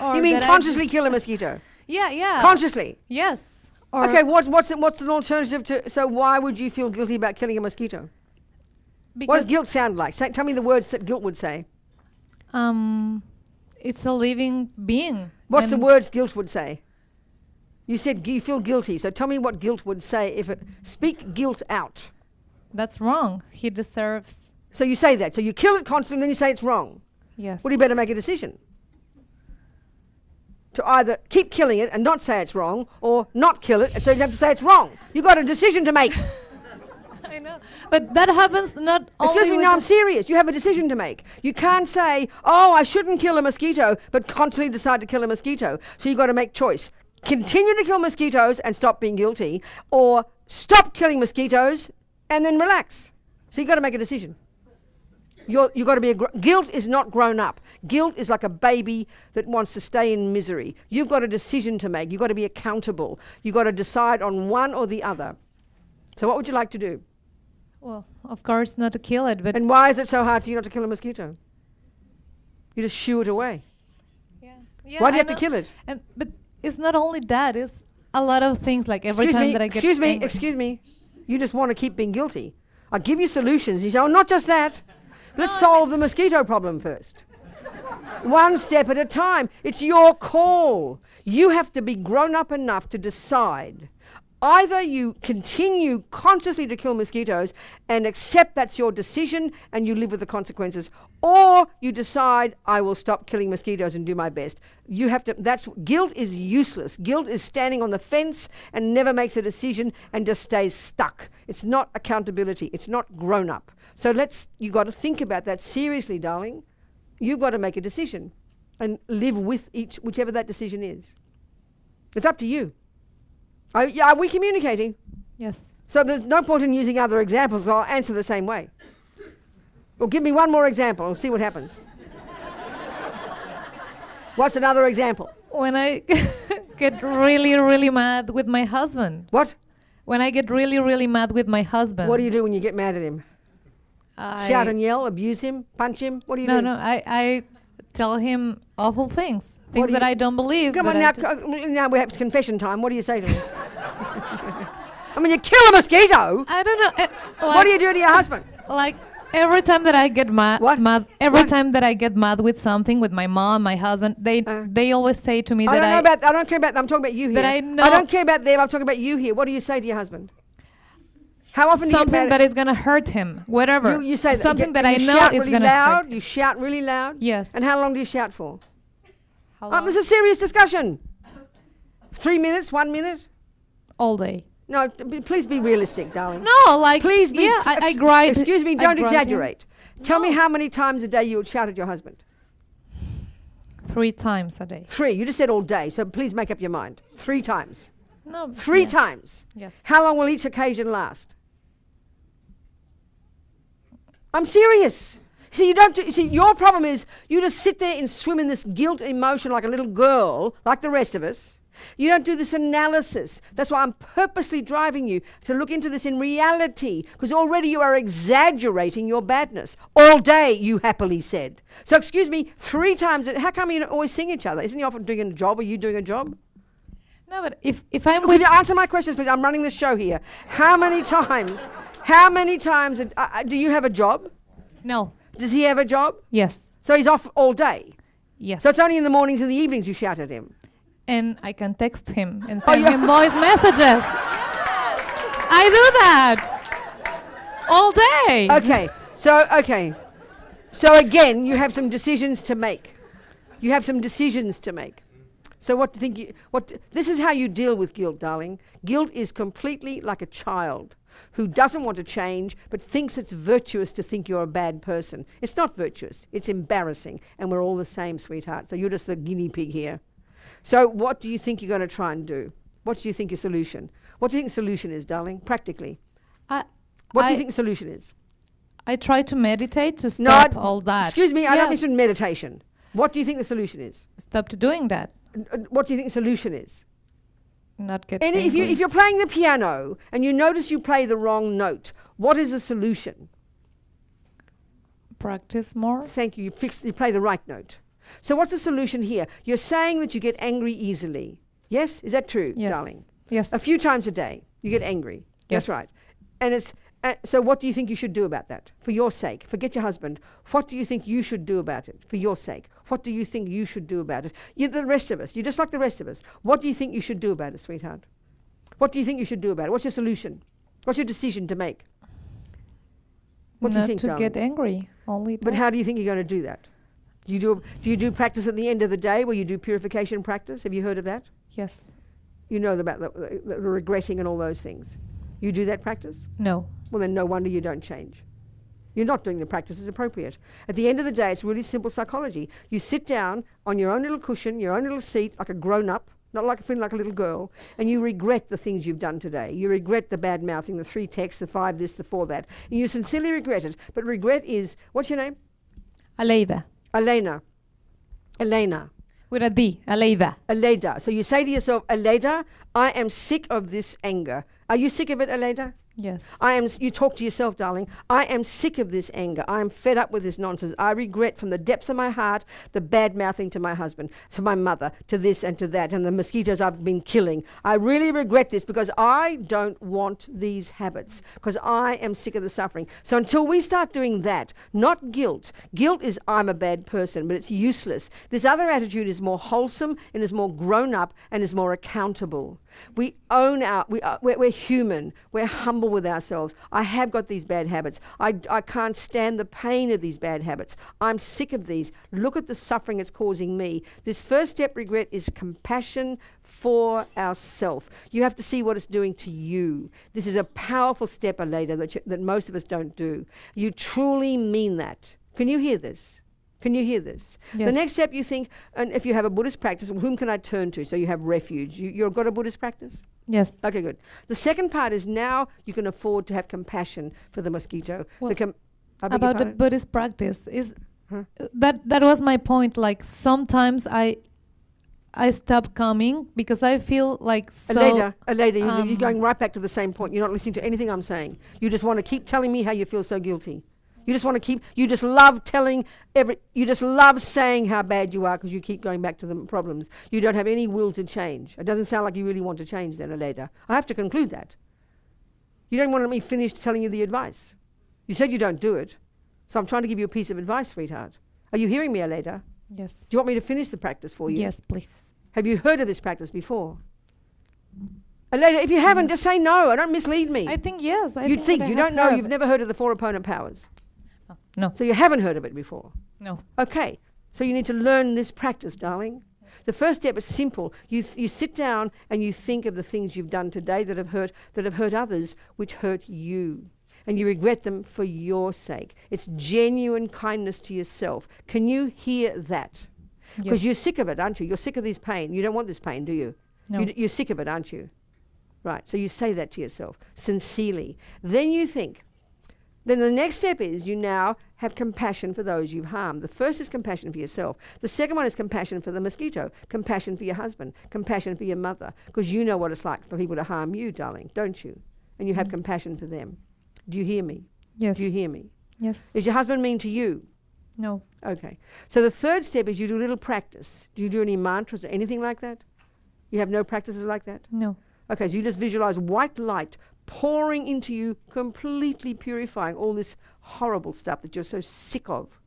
Or You mean that I consciously kill a mosquito? yeah. Consciously? Yes. Or Okay, what's an alternative to, so why would you feel guilty about killing a mosquito? What does because guilt sound like? Tell me the words that guilt would say. it's a living being. What's the and words guilt would say? You said you feel guilty, so tell me what guilt would say if it, speak guilt out. That's wrong. He deserves. So you say that. So you kill it constantly, then you say it's wrong. Yes. Well, you better make a decision. To either keep killing it and not say it's wrong, or not kill it and so you have to say it's wrong. You've got a decision to make. I know, but that happens not only. Excuse me, with no, I'm the- serious. You have a decision to make. You can't say, oh, I shouldn't kill a mosquito, but constantly decide to kill a mosquito. So you've got to make choice. Continue to kill mosquitoes and stop being guilty, or stop killing mosquitoes and then relax. So you've got to make a decision. You've got to be guilt is not grown up. Guilt is like a baby that wants to stay in misery. You've got a decision to make. You've got to be accountable. You've got to decide on one or the other. So what would you like to do? Well, of course, not to kill it, but And why is it so hard for you not to kill a mosquito? You just shoo it away. yeah, Why do you I have to know. kill it? And but it's not only that. It's a lot of things. Like every time that I get angry. Excuse me. You just want to keep being guilty. I give you solutions. You say, oh, not just that. Let's solve the mosquito problem first. One step at a time. It's your call. You have to be grown up enough to decide. Either you continue consciously to kill mosquitoes and accept that's your decision and you live with the consequences, or you decide, I will stop killing mosquitoes and do my best. You have to, guilt is useless. Guilt is standing on the fence and never makes a decision and just stays stuck. It's not accountability. It's not grown up. So you got to think about that seriously, darling. You've got to make a decision and live with whichever that decision is. It's up to you. Are we communicating? Yes. So there's no point in using other examples. I'll answer the same way. Well, give me one more example and see what happens. What's another example? When I get really, really mad with my husband. What? When I get really, really mad with my husband. What do you do when you get mad at him? Shout and yell, abuse him, punch him? What do you do? No, I tell him awful things. What Things do that you- I don't believe. Come but on I now, just- now we have confession time. What do you say to him? I mean, you kill a mosquito. I don't know. What do you do to your husband? Like every time that I get What? mad, every What? time that I get mad with something, with my mom, my husband, they always say to me I that don't care about them. I'm talking about you here. That I know- don't care about them. I'm talking about you here. What do you say to your husband? How often do you something get mad that at is gonna hurt him, whatever. you say something that that I you know shout is really gonna loud. hurt. You shout really loud. Yes. And how long do you shout for? How long? This is a serious discussion. 3 minutes, 1 minute. All day. No, please be realistic, darling. No, like Please be. Yeah, I cried. Excuse me. I Don't cried him exaggerate. Tell me No. how many times a day you would shout at your husband. 3 times a day. 3. You just said all day. So please make up your mind. 3 times. No. 3 yeah. times. Yes. How long will each occasion last? I'm serious. See, your problem is you just sit there and swim in this guilt emotion like a little girl, like the rest of us. You don't do this analysis. That's why I'm purposely driving you to look into this in reality, because already you are exaggerating your badness. All day, you happily said. So excuse me, 3 times, how come you don't always sing each other? Isn't he often doing a job? Are you doing a job? No, but if I'm Will with you answer my questions, please? I'm running this show here. How many times do you have a job? no. Does he have a job? Yes. So he's off all day. Yes. So it's only in the mornings and the evenings you shout at him. And I can text him and send him voice messages. I do that all day. Okay. So again, you have some decisions to make. So this is how you deal with guilt, darling. Guilt is completely like a child who doesn't want to change but thinks it's virtuous to think you're a bad person. It's not virtuous. It's embarrassing. And we're all the same, sweetheart. So you're just the guinea pig here. So what do you think you're going to try and do? What do you think your solution? What do you think the solution is, darling, practically? What do you think the solution is? I try to meditate to stop all that. Excuse me, I don't Yes. mention meditation. What do you think the solution is? Stop to doing that. What do you think the solution is? Not get And angry. if you're playing the piano and you notice you play the wrong note, what is the solution? Practice more. Thank you. You play the right note. So what's the solution here? You're saying that you get angry easily. Yes? Is that true, Yes. darling? Yes. A few times a day, you get angry. That's Yes. right. And it's so what do you think you should do about that? For your sake. Forget your husband. What do you think you should do about it? For your sake. What do you think you should do about it? You're the rest of us. You're just like the rest of us. What do you think you should do about it, sweetheart? What do you think you should do about it? What's your solution? What's your decision to make? What do you Not think, to darling? get angry. Only But that. how do you think you're going to do that? Do you do practice at the end of the day where you do purification practice? Have you heard of that? Yes. You know about the regretting and all those things. You do that practice? No. Well, then no wonder you don't change. You're not doing the practice as appropriate. At the end of the day, it's really simple psychology. You sit down on your own little cushion, your own little seat, like a grown-up, not like feeling like a little girl, and you regret the things you've done today. You regret the bad-mouthing, the 3 texts, the 5 this, the 4 that. And you sincerely regret it. But regret is, what's your name? Aleida. Elena. With a D. Aleida. Aleida. So you say to yourself, Aleida, I am sick of this anger. Are you sick of it, Aleida? Yes. You talk to yourself, darling. I am sick of this anger. I am fed up with this nonsense. I regret from the depths of my heart the bad mouthing to my husband, to my mother, to this and to that, and the mosquitoes I've been killing. I really regret this because I don't want these habits, because I am sick of the suffering. So until we start doing that, not guilt. Guilt is I'm a bad person, but it's useless. This other attitude is more wholesome and is more grown up and is more accountable. We own we're human. We're humble with ourselves. I have got these bad habits. I can't stand the pain of these bad habits. I'm sick of these. Look at the suffering it's causing me. This first step, regret, is compassion for ourselves. You have to see what it's doing to you. This is a powerful step, Aleida, that most of us don't do. You truly mean that. Can you hear this? Can you hear this? Yes. The next step you think, and if you have a Buddhist practice, well, whom can I turn to? So you have refuge. You've got a Buddhist practice? Yes. Okay, good. The second part is now you can afford to have compassion for the mosquito. Well, I beg your About the pardon? Buddhist practice is Huh? that was my point. Like sometimes I stop coming because I feel like so. Aleida, you're going right back to the same point. You're not listening to anything I'm saying. You just want to keep telling me how you feel so guilty. You just want to you just love you just love saying how bad you are because you keep going back to the problems. You don't have any will to change. It doesn't sound like you really want to change then, Aleida. I have to conclude that. You don't want to let me finish telling you the advice. You said you don't do it. So I'm trying to give you a piece of advice, sweetheart. Are you hearing me, Aleida? Yes. Do you want me to finish the practice for you? Yes, please. Have you heard of this practice before? Aleida, if you haven't, just say no. Don't mislead me. I think yes. You'd think. I You have don't know. heard of You've it. never heard of the 4 opponent powers. Oh, no. So you haven't heard of it before. No. Okay. So you need to learn this practice, darling. The first step is simple. You sit down and you think of the things you've done today that have hurt others, which hurt you. And you regret them for your sake. It's genuine kindness to yourself. Can you hear that? Because Yes. you're sick of it, aren't you? You're sick of this pain. You don't want this pain, do you? No. You're sick of it, aren't you? Right. So you say that to yourself sincerely. Then you think. Then the next step is you now have compassion for those you've harmed. The first is compassion for yourself. The second one is compassion for the mosquito, compassion for your husband, compassion for your mother, because you know what it's like for people to harm you, darling, don't you? And you have compassion for them. Do you hear me? Yes. Do you hear me? Yes. Is your husband mean to you? No. Okay. So the third step is you do a little practice. Do you do any mantras or anything like that? You have no practices like that? No. Okay, so you just visualize white light pouring into you, completely purifying all this horrible stuff that you're so sick of.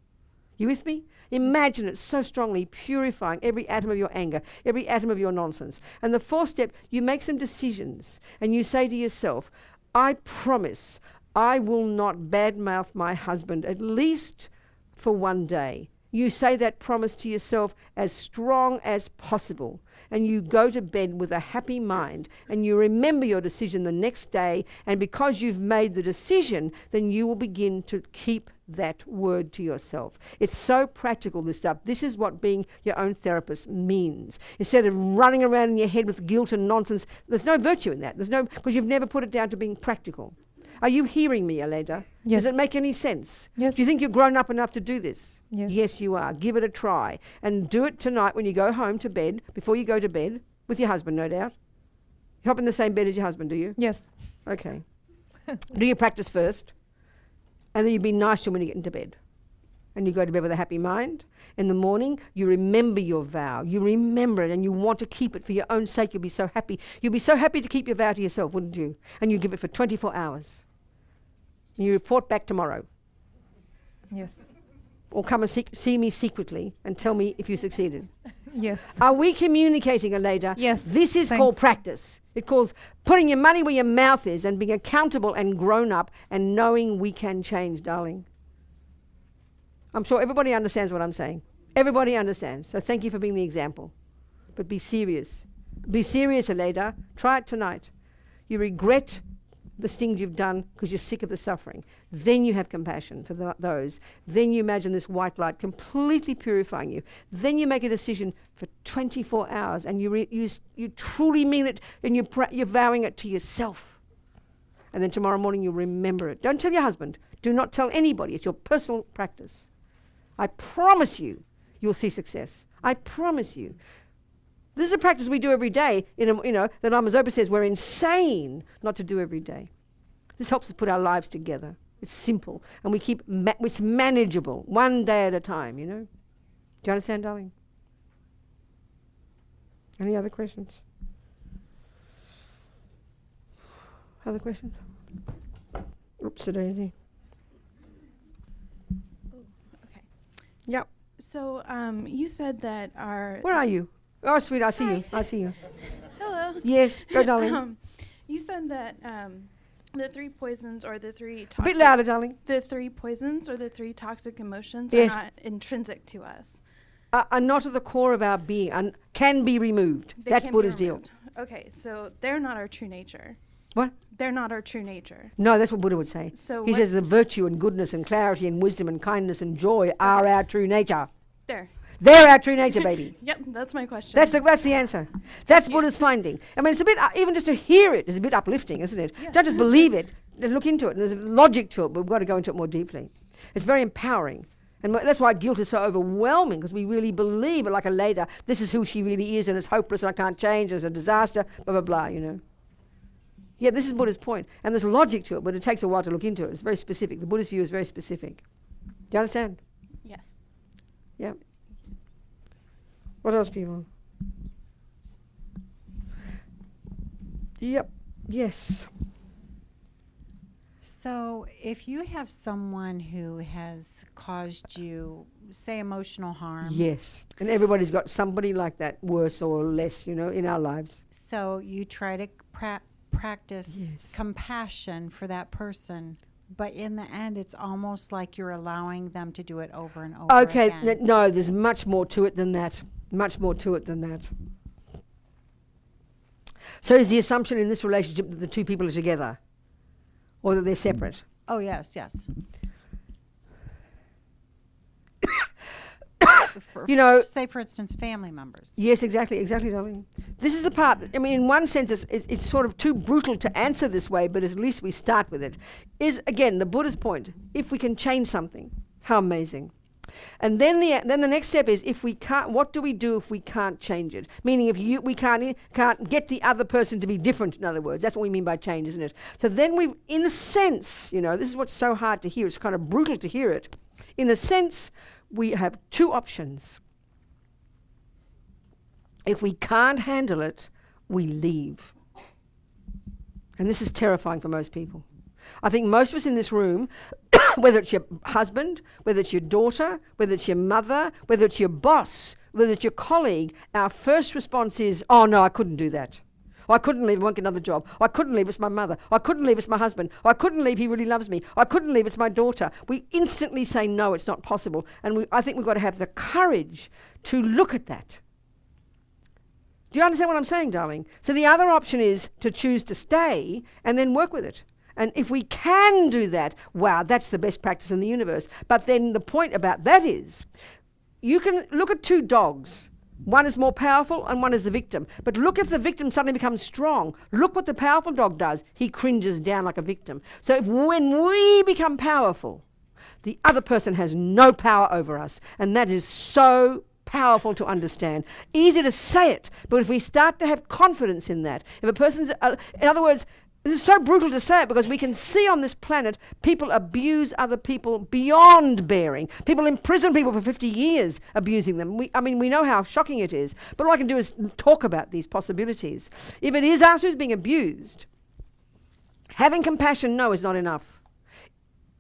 You with me? Imagine it so strongly purifying every atom of your anger, every atom of your nonsense. And the fourth step, you make some decisions and you say to yourself, I promise I will not badmouth my husband at least for one day. You say that promise to yourself as strong as possible, and you go to bed with a happy mind, and you remember your decision the next day, and because you've made the decision, then you will begin to keep that word to yourself. It's so practical, this stuff. This is what being your own therapist means. Instead of running around in your head with guilt and nonsense, there's no virtue in that. Because you've never put it down to being practical. Are you hearing me, Aleda? Yes. Does it make any sense? Yes. Do you think you're grown up enough to do this? Yes. Yes, you are. Give it a try. And do it tonight when you go home to bed, before you go to bed, with your husband, no doubt. You hop in the same bed as your husband, do you? Yes. Okay. Do your practice first, and then you be nice to him when you get into bed. And you go to bed with a happy mind. In the morning, you remember your vow. You remember it, and you want to keep it for your own sake. You'll be so happy. You'll be so happy to keep your vow to yourself, wouldn't you? And you give it for 24 hours. And you report back tomorrow. Yes. Or come and see me secretly and tell me if you succeeded. Yes. Are we communicating, Aleda? Yes. This is Thanks. called practice. It calls putting your money where your mouth is and being accountable and grown up and knowing we can change, darling. I'm sure everybody understands what I'm saying. Everybody understands. So thank you for being the example. But be serious. Be serious, Aleda. Try it tonight. You regret the things you've done because you're sick of the suffering. Then you have compassion for those. Then you imagine this white light completely purifying you. Then you make a decision for 24 hours and you truly mean it, and you're vowing it to yourself. And then tomorrow morning you'll remember it. Don't tell your husband. Do not tell anybody. It's your personal practice. I promise you'll see success. I promise you. This is a practice we do every day. That Lama Zopa says we're insane not to do every day. This helps us put our lives together. It's simple, and we keep it's manageable, one day at a time. Do you understand, darling? Any other questions? Other questions? Oops, daisy. Okay. Yep. So you said that our... Where are you? Oh, sweet, I see you. I see you. Hello. Yes, go, darling. You said that the three poisons or the three A toxic... bit louder, darling. The three poisons or the three toxic emotions Yes. are not intrinsic to us. Are not at the core of our being, and can be removed. They That's can be Buddha's deal. removed. Okay, so they're not our true nature. What? They're not our true nature. No, that's what Buddha would say. So He what- says the virtue and goodness and clarity and wisdom and kindness and joy are our true nature. There. They're our true nature, baby. Yep, that's my question. That's the answer. That's Buddha's finding. I mean, it's a bit, even just to hear it is a bit uplifting, isn't it? Yes. Don't just believe it. Look into it. And there's logic to it, but we've got to go into it more deeply. It's very empowering. And that's why guilt is so overwhelming, because we really believe it, like a Leda, this is who she really is, and it's hopeless, and I can't change, it's a disaster, blah, blah, blah, Yeah, this is Buddha's point. And there's logic to it, but it takes a while to look into it. It's very specific. The Buddhist view is very specific. Do you understand? Yes. Yeah. What else, people? Yep. Yes. So if you have someone who has caused you, say, emotional harm. Yes. And everybody's got somebody like that, worse or less, in our lives. So you try to practice Yes. compassion for that person. But in the end, it's almost like you're allowing them to do it over and over Okay. again. No, there's much more to it than that. Much more to it than that. So is the assumption in this relationship that the two people are together? Or that they're separate? Oh, yes, yes. Say, for instance, family members. Yes, exactly, darling. This is the part that, in one sense, it's sort of too brutal to answer this way, but at least we start with it. Is, again, the Buddha's point, if we can change something, how amazing. And then the next step is, if we can't, what do we do if we can't change it? Meaning, if we can't get the other person to be different, in other words. That's what we mean by change, isn't it? So then we, in a sense, this is what's so hard to hear. It's kind of brutal to hear it. In a sense, we have two options. If we can't handle it, we leave. And this is terrifying for most people. I think most of us in this room, whether it's your husband, whether it's your daughter, whether it's your mother, whether it's your boss, whether it's your colleague, our first response is, oh no, I couldn't do that. I couldn't leave, I won't get another job. I couldn't leave, it's my mother. I couldn't leave, it's my husband. I couldn't leave, he really loves me. I couldn't leave, it's my daughter. We instantly say, no, it's not possible. And I think we've got to have the courage to look at that. Do you understand what I'm saying, darling? So the other option is to choose to stay and then work with it. And if we can do that, wow, that's the best practice in the universe. But then the point about that is, you can look at two dogs One is more powerful and one is the victim. But look, if the victim suddenly becomes strong, look what the powerful dog does. He cringes down like a victim. So when we become powerful, the other person has no power over us. And that is so powerful to understand. Easy to say it, but if we start to have confidence in that, if a person's, in other words, this is so brutal to say it because we can see on this planet people abuse other people beyond bearing. People imprison people for 50 years abusing them. We know how shocking it is, but all I can do is talk about these possibilities. If it is us who's being abused, having compassion, no, is not enough.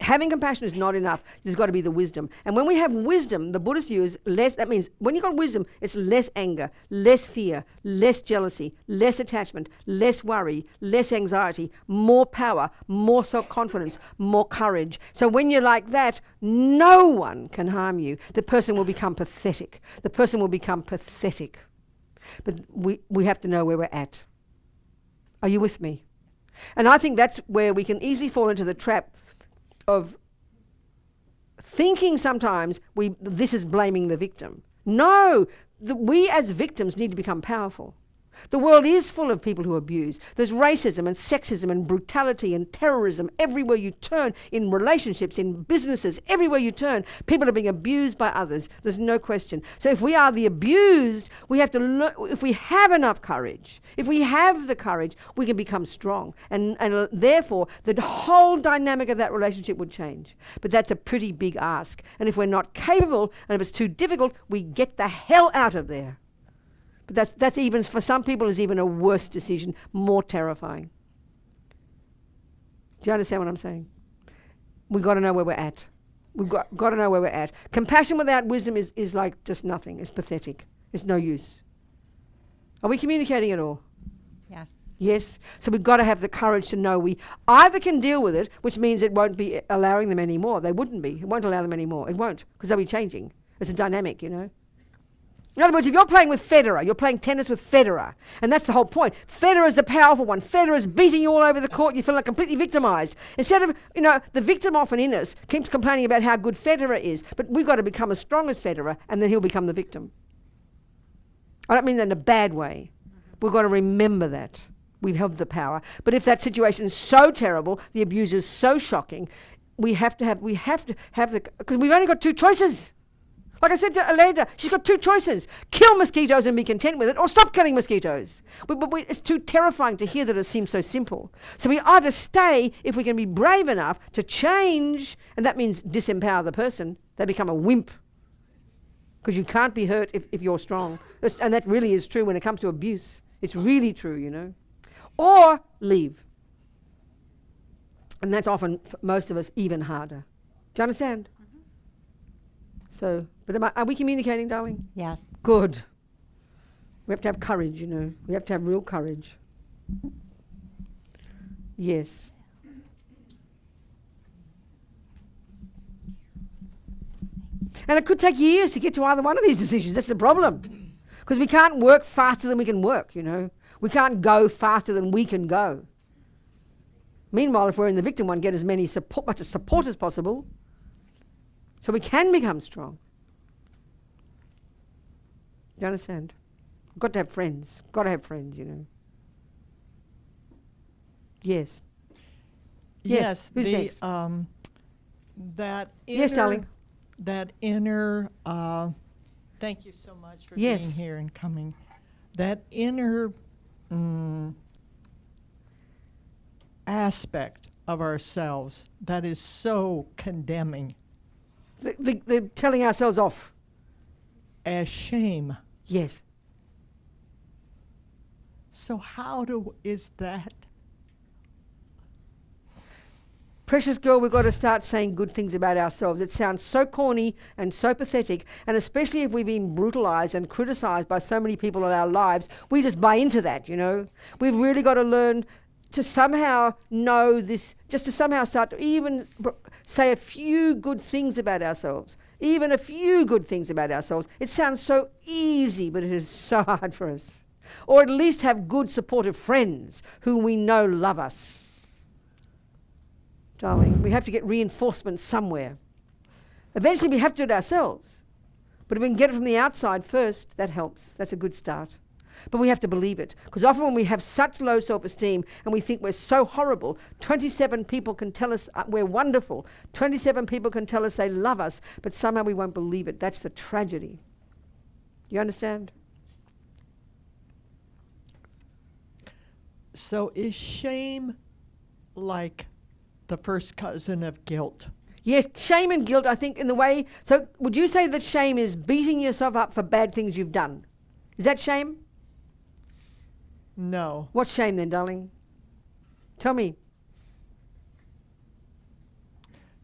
Having compassion is not enough. There's got to be the wisdom. And when we have wisdom, the Buddhist view is less, that means when you've got wisdom, it's less anger, less fear, less jealousy, less attachment, less worry, less anxiety, more power, more self-confidence, more courage. So when you're like that, no one can harm you. The person will become pathetic. The person will become pathetic. But we have to know where we're at. Are you with me? And I think that's where we can easily fall into the trap of thinking sometimes this is blaming the victim. No, we as victims need to become powerful. The world is full of people who abuse. There's racism and sexism and brutality and terrorism everywhere you turn, in relationships, in businesses, everywhere you turn. People are being abused by others. There's no question. So if we are the abused, we have to learn. If we have enough courage, if we have the courage, we can become strong. And therefore, the whole dynamic of that relationship would change. But that's a pretty big ask. And if we're not capable, and if it's too difficult, we get the hell out of there. But that's even, for some people, is even a worse decision, more terrifying. Do you understand what I'm saying? We've got to know where we're at. We've got to know where we're at. Compassion without wisdom is like just nothing. It's pathetic. It's no use. Are we communicating at all? Yes. Yes. So we've got to have the courage to know we either can deal with it, which means it won't be allowing them anymore. They wouldn't be. It won't allow them anymore. It won't, because they'll be changing. It's a dynamic, you know. In other words, if you're playing with Federer, you're playing tennis with Federer, and that's the whole point. Federer's the powerful one. Federer's beating you all over the court. You feel like completely victimized. Instead of, the victim often in us keeps complaining about how good Federer is, but we've got to become as strong as Federer, and then he'll become the victim. I don't mean that in a bad way. We've got to remember that. We have the power. But if that situation is so terrible, the abuse is so shocking, we have to have the, because we've only got two choices. Like I said to Aleda, she's got two choices. Kill mosquitoes and be content with it, or stop killing mosquitoes. It's too terrifying to hear that it seems so simple. So we either stay, if we can be brave enough to change, and that means disempower the person. They become a wimp. Because you can't be hurt if you're strong. And that really is true when it comes to abuse. It's really true, Or leave. And that's often, for most of us, even harder. Do you understand? So, but are we communicating, darling? Yes. Good. We have to have courage, We have to have real courage. Yes. And it could take years to get to either one of these decisions. That's the problem. Because we can't work faster than we can work, We can't go faster than we can go. Meanwhile, if we're in the victim one, get as much support as possible. So we can become strong. You understand? Got to have friends. Got to have friends, Yes. Yes. Who's next? That inner, yes, darling. That inner, thank you so much for being here and coming. That inner aspect of ourselves that is so condemning. The telling ourselves off. As shame. Yes. So is that? Precious girl, we've got to start saying good things about ourselves. It sounds so corny and so pathetic, and especially if we've been brutalized and criticized by so many people in our lives, we just buy into that, We've really got to learn to somehow know this, just to somehow start to even say a few good things about ourselves. Even a few good things about ourselves. It sounds so easy, but it is so hard for us. Or at least have good, supportive friends who we know love us. Darling, we have to get reinforcement somewhere. Eventually we have to do it ourselves. But if we can get it from the outside first, that helps. That's a good start. But we have to believe it. Because often when we have such low self-esteem and we think we're so horrible, 27 people can tell us we're wonderful. 27 people can tell us they love us, but somehow we won't believe it. That's the tragedy. You understand? So is shame like the first cousin of guilt? Yes, shame and guilt, I think, in the way... So would you say that shame is beating yourself up for bad things you've done? Is that shame? No. What's shame then, darling? Tell me.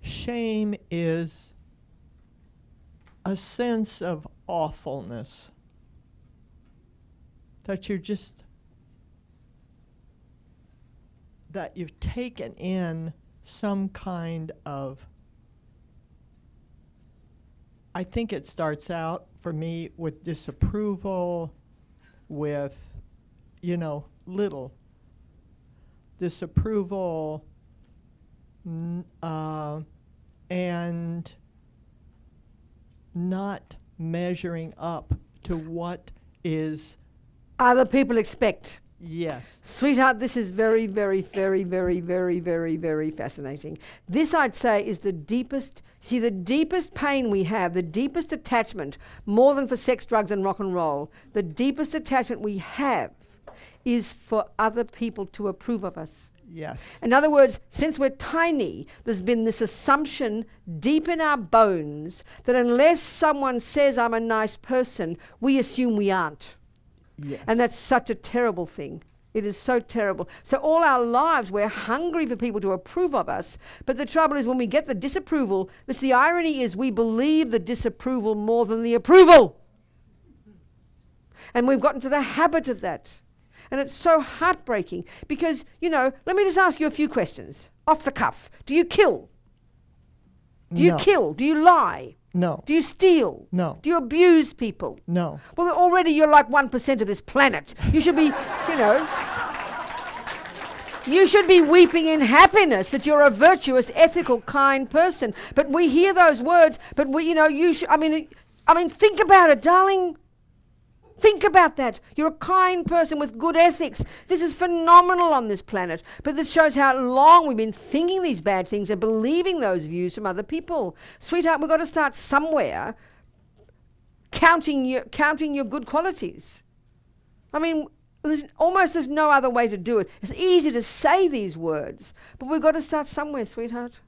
Shame is a sense of awfulness. That you're just... that you've taken in some kind of... I think it starts out for me with disapproval, with, little disapproval, and not measuring up to what is... Other people expect. Yes. Sweetheart, this is very, very, very, very, very, very, very fascinating. This, I'd say, is the deepest pain we have, the deepest attachment, more than for sex, drugs, and rock and roll, the deepest attachment we have is for other people to approve of us. Yes. In other words, since we're tiny, there's been this assumption deep in our bones that unless someone says I'm a nice person, we assume we aren't. Yes. And that's such a terrible thing. It is so terrible. So all our lives, we're hungry for people to approve of us. But the trouble is when we get the disapproval, the irony is we believe the disapproval more than the approval. And we've gotten to the habit of that. And it's so heartbreaking because, let me just ask you a few questions. Off the cuff. Do you kill? Do you kill? Do you lie? No. Do you steal? No. Do you abuse people? No. Well, already you're like 1% of this planet. You should be, you should be weeping in happiness that you're a virtuous, ethical, kind person. But we hear those words, but think about it, darling. Think about that. You're a kind person with good ethics. This is phenomenal on this planet. But this shows how long we've been thinking these bad things and believing those views from other people. Sweetheart, we've got to start somewhere counting your good qualities. There's no other way to do it. It's easy to say these words, but we've got to start somewhere, sweetheart.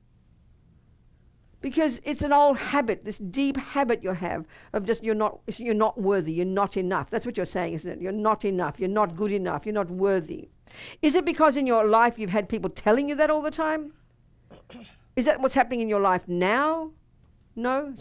Because it's an old habit, this deep habit you have of just you're not worthy, you're not enough. That's what you're saying, isn't it? You're not enough, you're not good enough, you're not worthy. Is it because in your life you've had people telling you that all the time? Is that what's happening in your life now? No?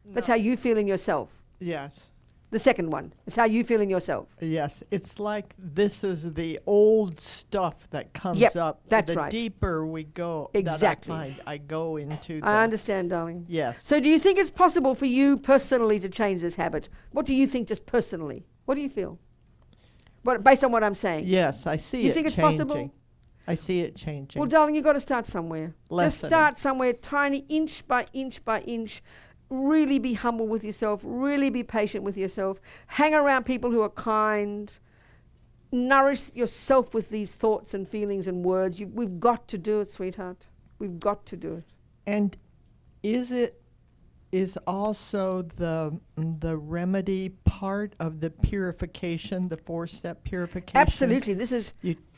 That's how you feel in yourself. Yes. The second one. It's how you feel in yourself. Yes. It's like this is the old stuff that comes up. That's the right. deeper we go, exactly. I go into I understand, darling. Yes. So do you think it's possible for you personally to change this habit? What do you think just personally? What do you feel? Based on what I'm saying? Yes, I see it changing. You think it's possible? I see it changing. Well, darling, you've got to start somewhere. Lessening. Just start somewhere, tiny, inch by inch by inch. Really be humble with yourself. Really be patient with yourself. Hang around people who are kind. Nourish yourself with these thoughts and feelings and words. We've got to do it, sweetheart. We've got to do it. And is also the remedy part of the purification, the 4-step purification? Absolutely. This is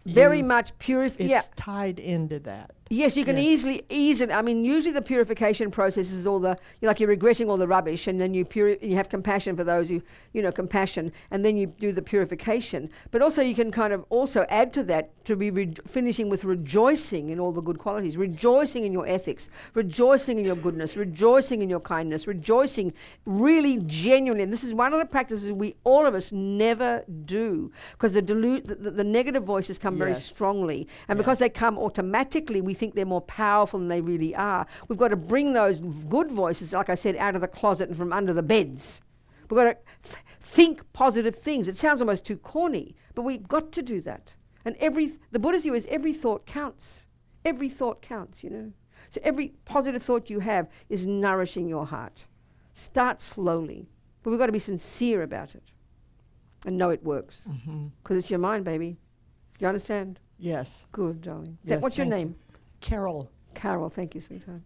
very much purification. It's tied into that. Yes, you can easily ease it. Usually the purification process is you're regretting all the rubbish, and then you have compassion for those who, compassion, and then you do the purification. But also you can kind of also add to that to be finishing with rejoicing in all the good qualities, rejoicing in your ethics, rejoicing in your goodness, rejoicing in your kindness, rejoicing really genuinely. And this is one of the practices all of us never do, because the negative voices come very strongly, and because they come automatically, we think they're more powerful than they really are. We've got to bring those good voices, like I said, out of the closet and from under the beds. We've got to think positive things. It sounds almost too corny, but we've got to do that. And the Buddha's view is every thought counts. Every thought counts, So every positive thought you have is nourishing your heart. Start slowly. But we've got to be sincere about it and know it works. Because it's your mind, baby. Do you understand? Yes. Good, darling. Yes, What's your thank name? you. Carol. Carol, thank you, sweetheart.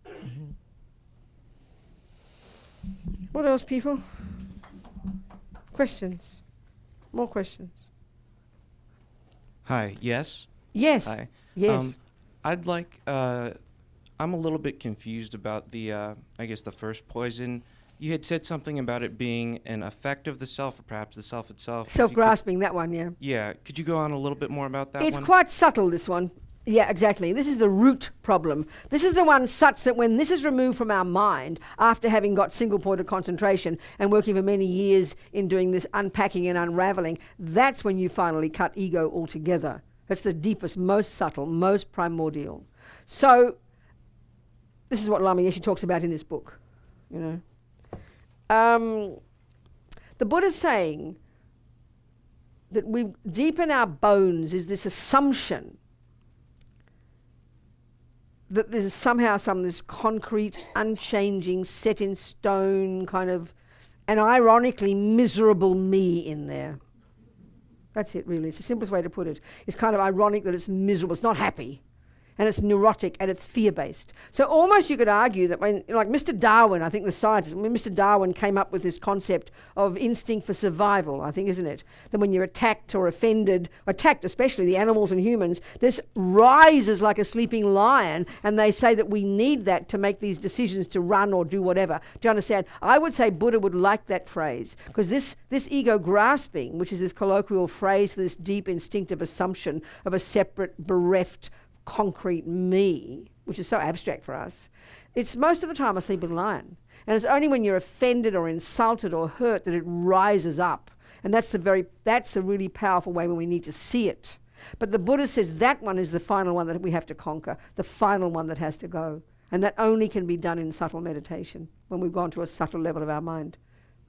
What else, people? Questions? More questions? Hi, yes? Yes. Hi. Yes. I'd like, I'm a little bit confused about the, I guess the first poison. You had said something about it being an effect of the self, or perhaps the self itself. Self-grasping, that one, yeah. Yeah. Could you go on a little bit more about that one? It's quite subtle, this one. Yeah, exactly. This is the root problem. This is the one such that when this is removed from our mind, after having got single-pointed concentration and working for many years in doing this unpacking and unraveling, that's when you finally cut ego altogether. That's the deepest, most subtle, most primordial. So this is what Lama Yeshe talks about in this book, you know. The Buddha's saying that deep in our bones is this assumption that there's somehow this concrete, unchanging, set in stone kind of, and ironically miserable me in there. That's it, really. It's the simplest way to put it. It's kind of ironic that it's miserable. It's not happy. And it's neurotic and it's fear-based. So almost you could argue that when, like Mr. Darwin, I think the scientist, when Mr. Darwin came up with this concept of instinct for survival, I think, isn't it? That when you're attacked or offended, attacked especially the animals and humans, this rises like a sleeping lion, and they say that we need that to make these decisions to run or do whatever. Do you understand? I would say Buddha would like that phrase, because this ego grasping, which is this colloquial phrase for this deep instinctive assumption of a separate, bereft, concrete me, which is so abstract for us, it's most of the time a sleeping lion. And it's only when you're offended or insulted or hurt that it rises up. And that's the really powerful way when we need to see it. But the Buddha says that one is the final one that we have to conquer, the final one that has to go. And that only can be done in subtle meditation, when we've gone to a subtle level of our mind.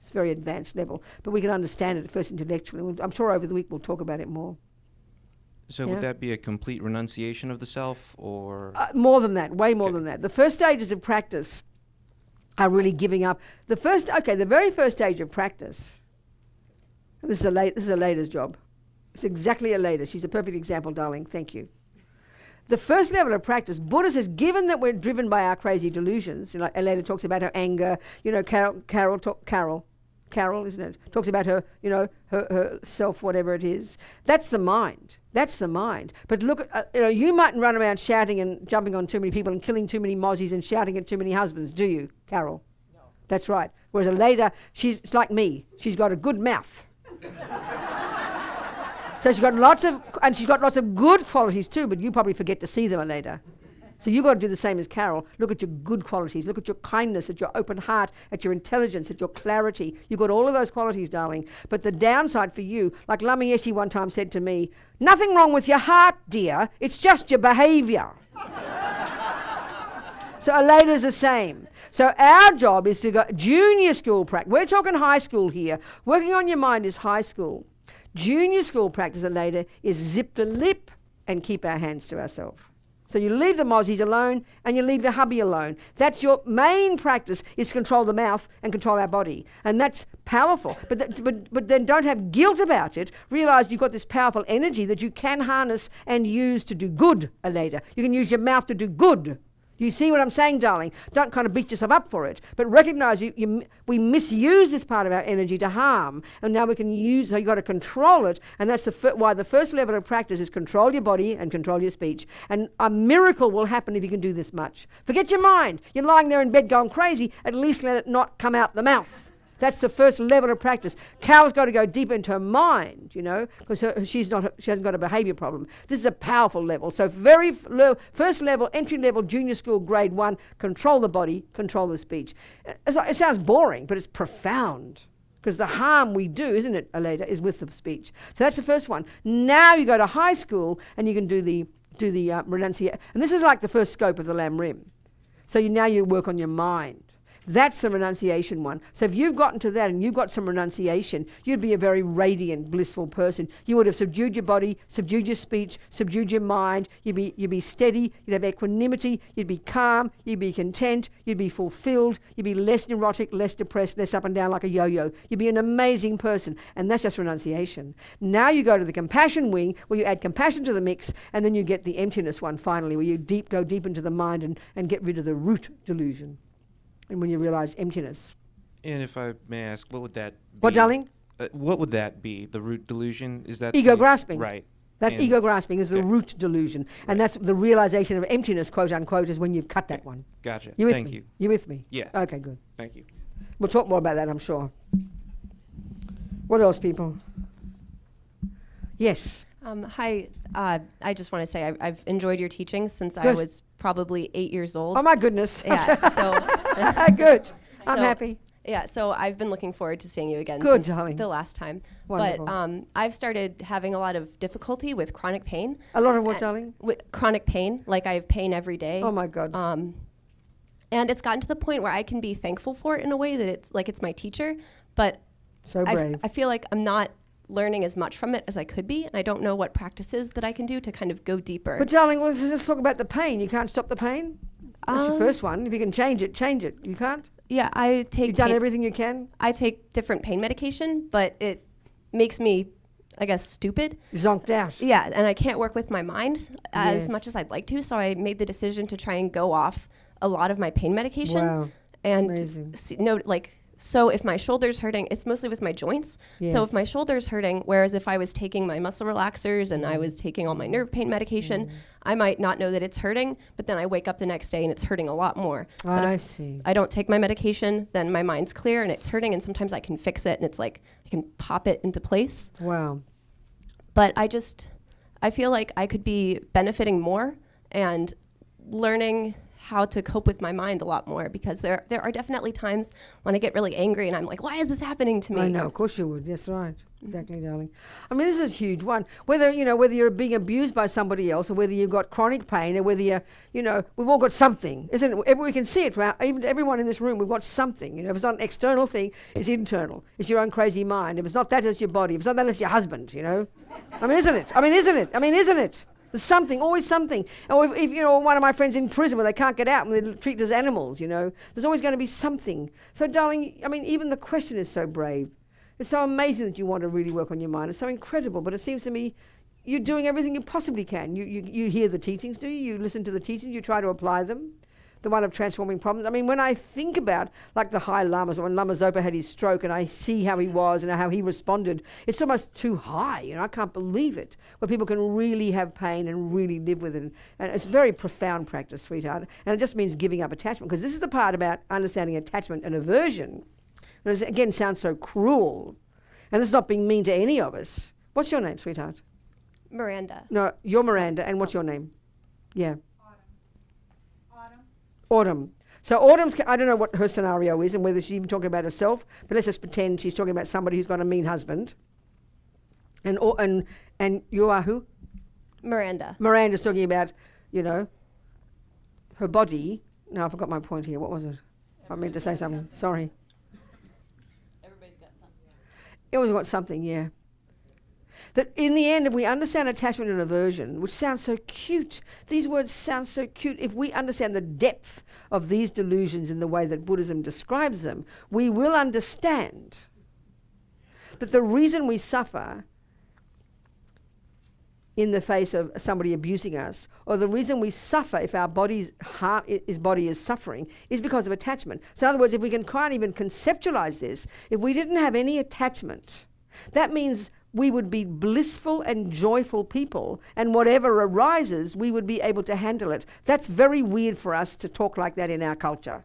It's a very advanced level. But we can understand it at first intellectually. I'm sure over the week we'll talk about it more. So would that be a complete renunciation of the self, or? More than that, way more than that. The first stages of practice are really giving up. The very first stage of practice, and this is a Leda's job. It's exactly a Leda. She's a perfect example, darling. Thank you. The first level of practice, Buddha says, given that we're driven by our crazy delusions, you know, Leda talks about her anger, you know, Carol, isn't it? Talks about her, you know, her self, whatever it is. That's the mind. That's the mind. But look, you mightn't run around shouting and jumping on too many people and killing too many mozzies and shouting at too many husbands, do you, Carol? No. That's right. Whereas a Leda, it's like me. She's got a good mouth. So she's got lots of good qualities too, but you probably forget to see them later. So you've got to do the same as Carol. Look at your good qualities. Look at your kindness, at your open heart, at your intelligence, at your clarity. You've got all of those qualities, darling. But the downside for you, like Lama Yeshe one time said to me, nothing wrong with your heart, dear. It's just your behavior. So Aleda's the same. So our job is to go junior school practice. We're talking high school here. Working on your mind is high school. Junior school practice, Aleda, is zip the lip and keep our hands to ourselves. So you leave the mozzies alone and you leave your hubby alone. That's your main practice, is control the mouth and control our body. And that's powerful. But then don't have guilt about it. Realize you've got this powerful energy that you can harness and use to do good, Aleda. You can use your mouth to do good. You see what I'm saying, darling? Don't kind of beat yourself up for it, but recognize we misuse this part of our energy to harm, and now we can use, so you've got to control it, and that's why the first level of practice is control your body and control your speech. And a miracle will happen if you can do this much. Forget your mind. You're lying there in bed going crazy, at least let it not come out the mouth. That's the first level of practice. Carol's got to go deep into her mind, you know, because she hasn't got a behavior problem. This is a powerful level. So first level, entry level, junior school, grade 1, control the body, control the speech. It sounds boring, but it's profound. Because the harm we do, isn't it, Aleda, is with the speech. So that's the first one. Now you go to high school and you can do the renunciation. And this is like the first scope of the Lam Rim. So now you work on your mind. That's the renunciation one. So if you've gotten to that and you've got some renunciation, you'd be a very radiant, blissful person. You would have subdued your body, subdued your speech, subdued your mind. You'd be steady, you'd have equanimity, you'd be calm, you'd be content, you'd be fulfilled, you'd be less neurotic, less depressed, less up and down like a yo-yo. You'd be an amazing person. And that's just renunciation. Now you go to the compassion wing, where you add compassion to the mix, and then you get the emptiness one finally, where you go deep into the mind and get rid of the root delusion. And when you realize emptiness. And if I may ask, what would that be? What, darling? What would that be? The root delusion? Is that ego grasping? Right. That's ego grasping is the root delusion. Right. And that's the realization of emptiness, quote unquote, is when you've cut that one. Gotcha. Thank you. You with me? Yeah. Okay, good. Thank you. We'll talk more about that, I'm sure. What else, people? Yes. Hi. I just want to say I've enjoyed your teachings since I was probably 8 years old. Oh, my goodness. Yeah. So good. I'm happy. Yeah. So I've been looking forward to seeing you again Good, since darling. the last time. Wonderful. But I've started having a lot of difficulty with chronic pain. A lot of what, darling? With chronic pain. Like I have pain every day. Oh, my God. And it's gotten to the point where I can be thankful for it in a way that it's like it's my teacher. But so brave. I feel like I'm not learning as much from it as I could be, and I don't know what practices that I can do to kind of go deeper. But darling, let's just talk about the pain. You can't stop the pain? That's your first one. If you can change it, change it. You can't? Yeah, I take... You've done everything you can? I take different pain medication, but it makes me, I guess, stupid. Zonked out. Yeah, and I can't work with my mind as much as I'd like to, so I made the decision to try and go off a lot of my pain medication. Wow. And amazing. So if my shoulder's hurting, it's mostly with my joints. Yes. So if my shoulder's hurting, whereas if I was taking my muscle relaxers and I was taking all my nerve pain medication, I might not know that it's hurting, but then I wake up the next day and it's hurting a lot more. But I if see. I don't take my medication, then my mind's clear and it's hurting, and sometimes I can fix it and it's like I can pop it into place. Wow. But I feel like I could be benefiting more and learning how to cope with my mind a lot more, because there are definitely times when I get really angry and I'm like, why is this happening to me? I know, of course you would. That's right. Exactly, darling. I mean, this is a huge one. Whether you're being abused by somebody else, or whether you've got chronic pain, or whether we've all got something, isn't it? We can see it from even everyone in this room. We've got something. If it's not an external thing, it's internal. It's your own crazy mind. If it's not that, it's your body. If it's not that, it's your husband. I mean, isn't it? There's something, always something. Or if one of my friends in prison where they can't get out and they're treated as animals, there's always going to be something. So, darling, I mean, even the question is so brave. It's so amazing that you want to really work on your mind. It's so incredible. But it seems to me you're doing everything you possibly can. You hear the teachings, do you? You listen to the teachings, you try to apply them. The one of transforming problems. I mean, when I think about like the high lamas, or when Lama Zopa had his stroke and I see how he was and how he responded, it's almost too high. I can't believe it. Where people can really have pain and really live with it. And it's very profound practice, sweetheart. And it just means giving up attachment. Because this is the part about understanding attachment and aversion. And it again sounds so cruel. And this is not being mean to any of us. What's your name, sweetheart? Miranda. No, you're Miranda. And what's your name? Yeah. Autumn. So Autumn's, I don't know what her scenario is and whether she's even talking about herself, but let's just pretend she's talking about somebody who's got a mean husband. And you are who? Miranda. Miranda's talking about, her body. No, I forgot my point here. What was it? I meant to say something. Sorry. Everybody's got something. Everyone's got something, yeah. That in the end, if we understand attachment and aversion, which sounds so cute, these words sound so cute, if we understand the depth of these delusions in the way that Buddhism describes them, we will understand that the reason we suffer in the face of somebody abusing us, or the reason we suffer if our body is suffering, is because of attachment. So in other words, if we can't even conceptualize this, if we didn't have any attachment, that means we would be blissful and joyful people, and whatever arises, we would be able to handle it. That's very weird for us to talk like that in our culture.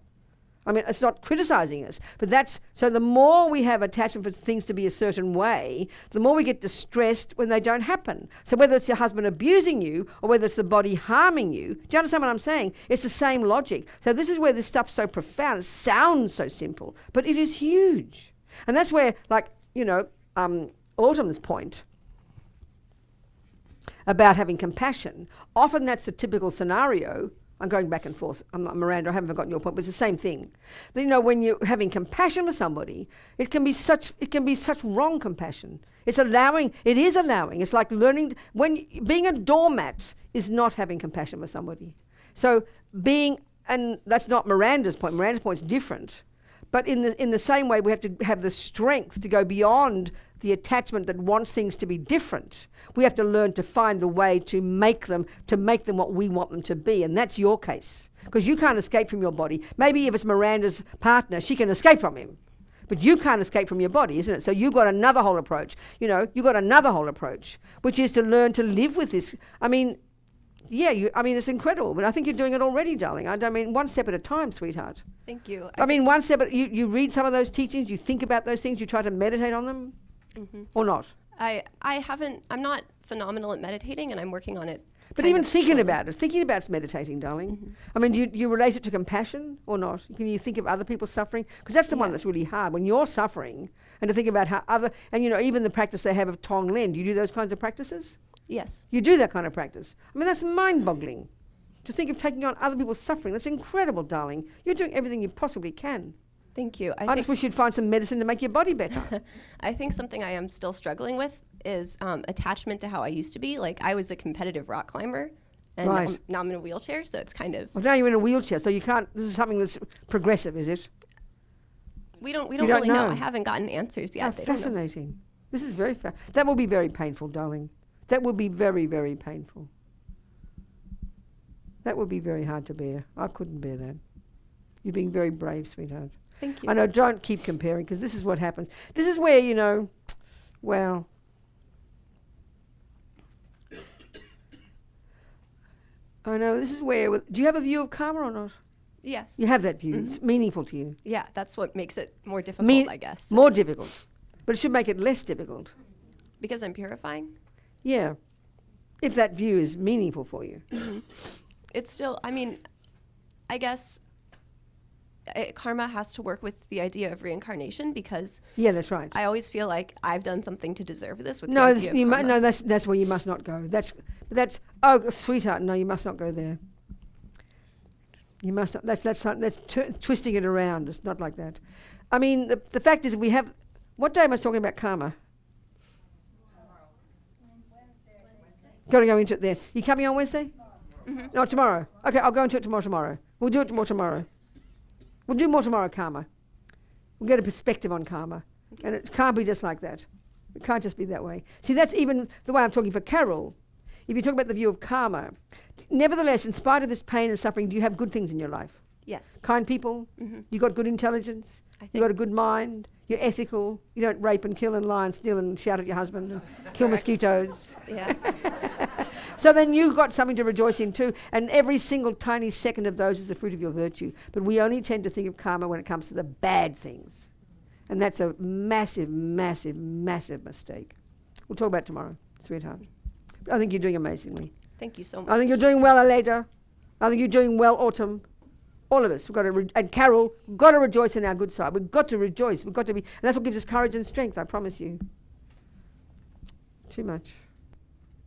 I mean, it's not criticizing us, but so the more we have attachment for things to be a certain way, the more we get distressed when they don't happen. So whether it's your husband abusing you or whether it's the body harming you, do you understand what I'm saying? It's the same logic. So this is where this stuff's so profound. It sounds so simple, but it is huge. And that's where, Autumn's point about having compassion, often that's the typical scenario. I'm going back and forth. I'm not Miranda, I haven't forgotten your point, but it's the same thing. You know, when you're having compassion for somebody, it can be such wrong compassion. It is allowing. It's like learning, being a doormat is not having compassion for somebody. So and that's not Miranda's point. Miranda's point is different. But in the same way, we have to have the strength to go beyond the attachment that wants things to be different. We have to learn to find the way to make them what we want them to be. And that's your case. Because you can't escape from your body. Maybe if it's Miranda's partner, she can escape from him. But you can't escape from your body, isn't it? So you've got another whole approach. Which is to learn to live with this. I mean, it's incredible. But I think you're doing it already, darling. I mean, one step at a time, sweetheart. Thank you. I mean, one step you read some of those teachings, you think about those things, you try to meditate on them, or not? I'm not phenomenal at meditating, and I'm working on it. But even thinking about it's meditating, darling. I mean, do you relate it to compassion or not? Can you think of other people's suffering? Because that's the one that's really hard. When you're suffering, and to think about how even the practice they have of Tonglen, do you do those kinds of practices? Yes. You do that kind of practice. I mean, that's mind-boggling. To think of taking on other people's suffering, that's incredible, darling. You're doing everything you possibly can. Thank you. I just wish you'd find some medicine to make your body better. I think something I am still struggling with is attachment to how I used to be. Like, I was a competitive rock climber, and now I'm in a wheelchair, so it's kind of... Well, now you're in a wheelchair, so you can't... This is something that's progressive, is it? We don't really know. I haven't gotten answers yet. Oh, fascinating. This is very that will be very painful, darling. That will be very, very painful. That would be very hard to bear. I couldn't bear that. You're being very brave, sweetheart. Thank you. I know, don't keep comparing, because this is what happens. This is where, well... I know, this is where... Do you have a view of karma or not? Yes. You have that view. It's meaningful to you. Yeah, that's what makes it more difficult, I guess. More difficult. But it should make it less difficult. Because I'm purifying? Yeah. If that view is meaningful for you. It's still, I guess karma has to work with the idea of reincarnation, because that's right. I always feel like I've done something to deserve this. With No, the idea of karma. that's where you must not go. That's sweetheart. No, you must not go there. You must not. That's twisting it around. It's not like that. I mean, the fact is, we have. What day am I talking about karma? Got to go into it there. You coming on Wednesday? No, tomorrow. Okay, I'll go into it tomorrow. We'll do it more tomorrow. We'll do more tomorrow, karma. We'll get a perspective on karma. Okay. And it can't be just like that. It can't just be that way. See, that's even the way I'm talking for Carol. If you talk about the view of karma, nevertheless, in spite of this pain and suffering, do you have good things in your life? Yes. Kind people? You got good intelligence? You got a good mind? You're ethical? You don't rape and kill and lie and steal and shout at your husband and kill mosquitoes? Yeah. So then you've got something to rejoice in too, and every single tiny second of those is the fruit of your virtue. But we only tend to think of karma when it comes to the bad things. And that's a massive, massive, massive mistake. We'll talk about it tomorrow, sweetheart. I think you're doing amazingly. Thank you so much. I think you're doing well, Aleda. I think you're doing well, Autumn. All of us. We've got to and Carol, we've got to rejoice in our good side. We've got to rejoice. We've got to be, and that's what gives us courage and strength, I promise you. Too much.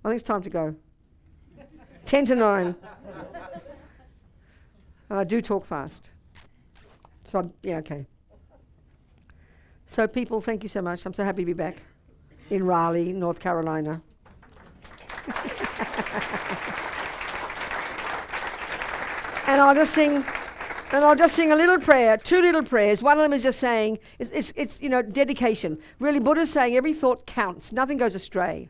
I think it's time to go. 10 to 9. And I do talk fast. So, okay. So, people, thank you so much. I'm so happy to be back in Raleigh, North Carolina. And I'll just sing a little prayer, 2 little prayers. One of them is just saying, it's dedication. Really, Buddha's saying every thought counts. Nothing goes astray.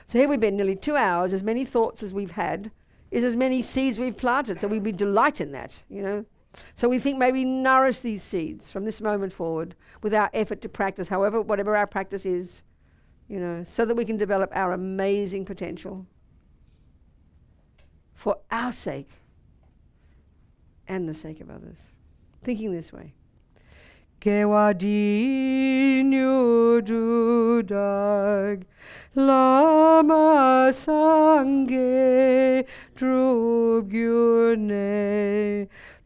So here we've been nearly 2 hours. As many thoughts as we've had is as many seeds we've planted. So we delight in that, So we think maybe nourish these seeds from this moment forward with our effort to practice, whatever our practice is, so that we can develop our amazing potential for our sake and the sake of others. Thinking this way. Kewadinyu dudag lama sangye drubgyune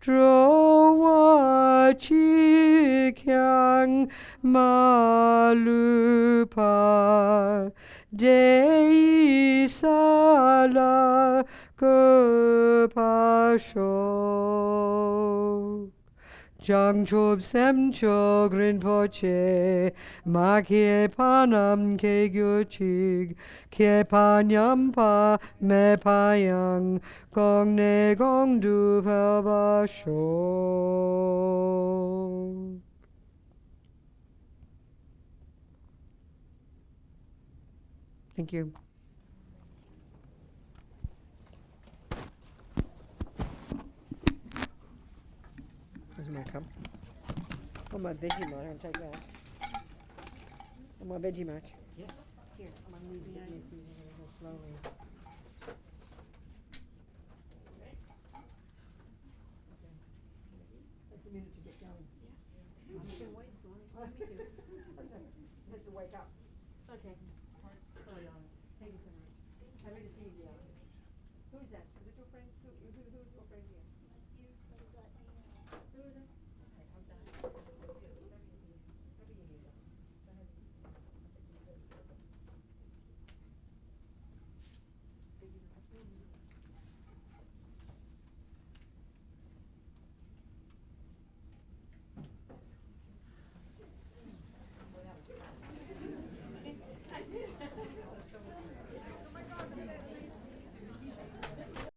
drowa chikyang malupa deisala Kupasho Jangchob Semcho Grinpoche Makie Panam Ke Gyuchig Ke Panyampa Me Payang Gong Ne Gong Du Pelbasho. Thank you. Where's my cup? Oh, my Vegemite. I'm going to take that. Oh, my Vegemite. Yes. Here, I'm using it slowly. That's a minute to get going. Yeah. You can wait as long as you want me to. Has to wake up. Okay. Thank you so much. Happy to see you. Who is that? Is it your friend? Who is your friend here? Who is it?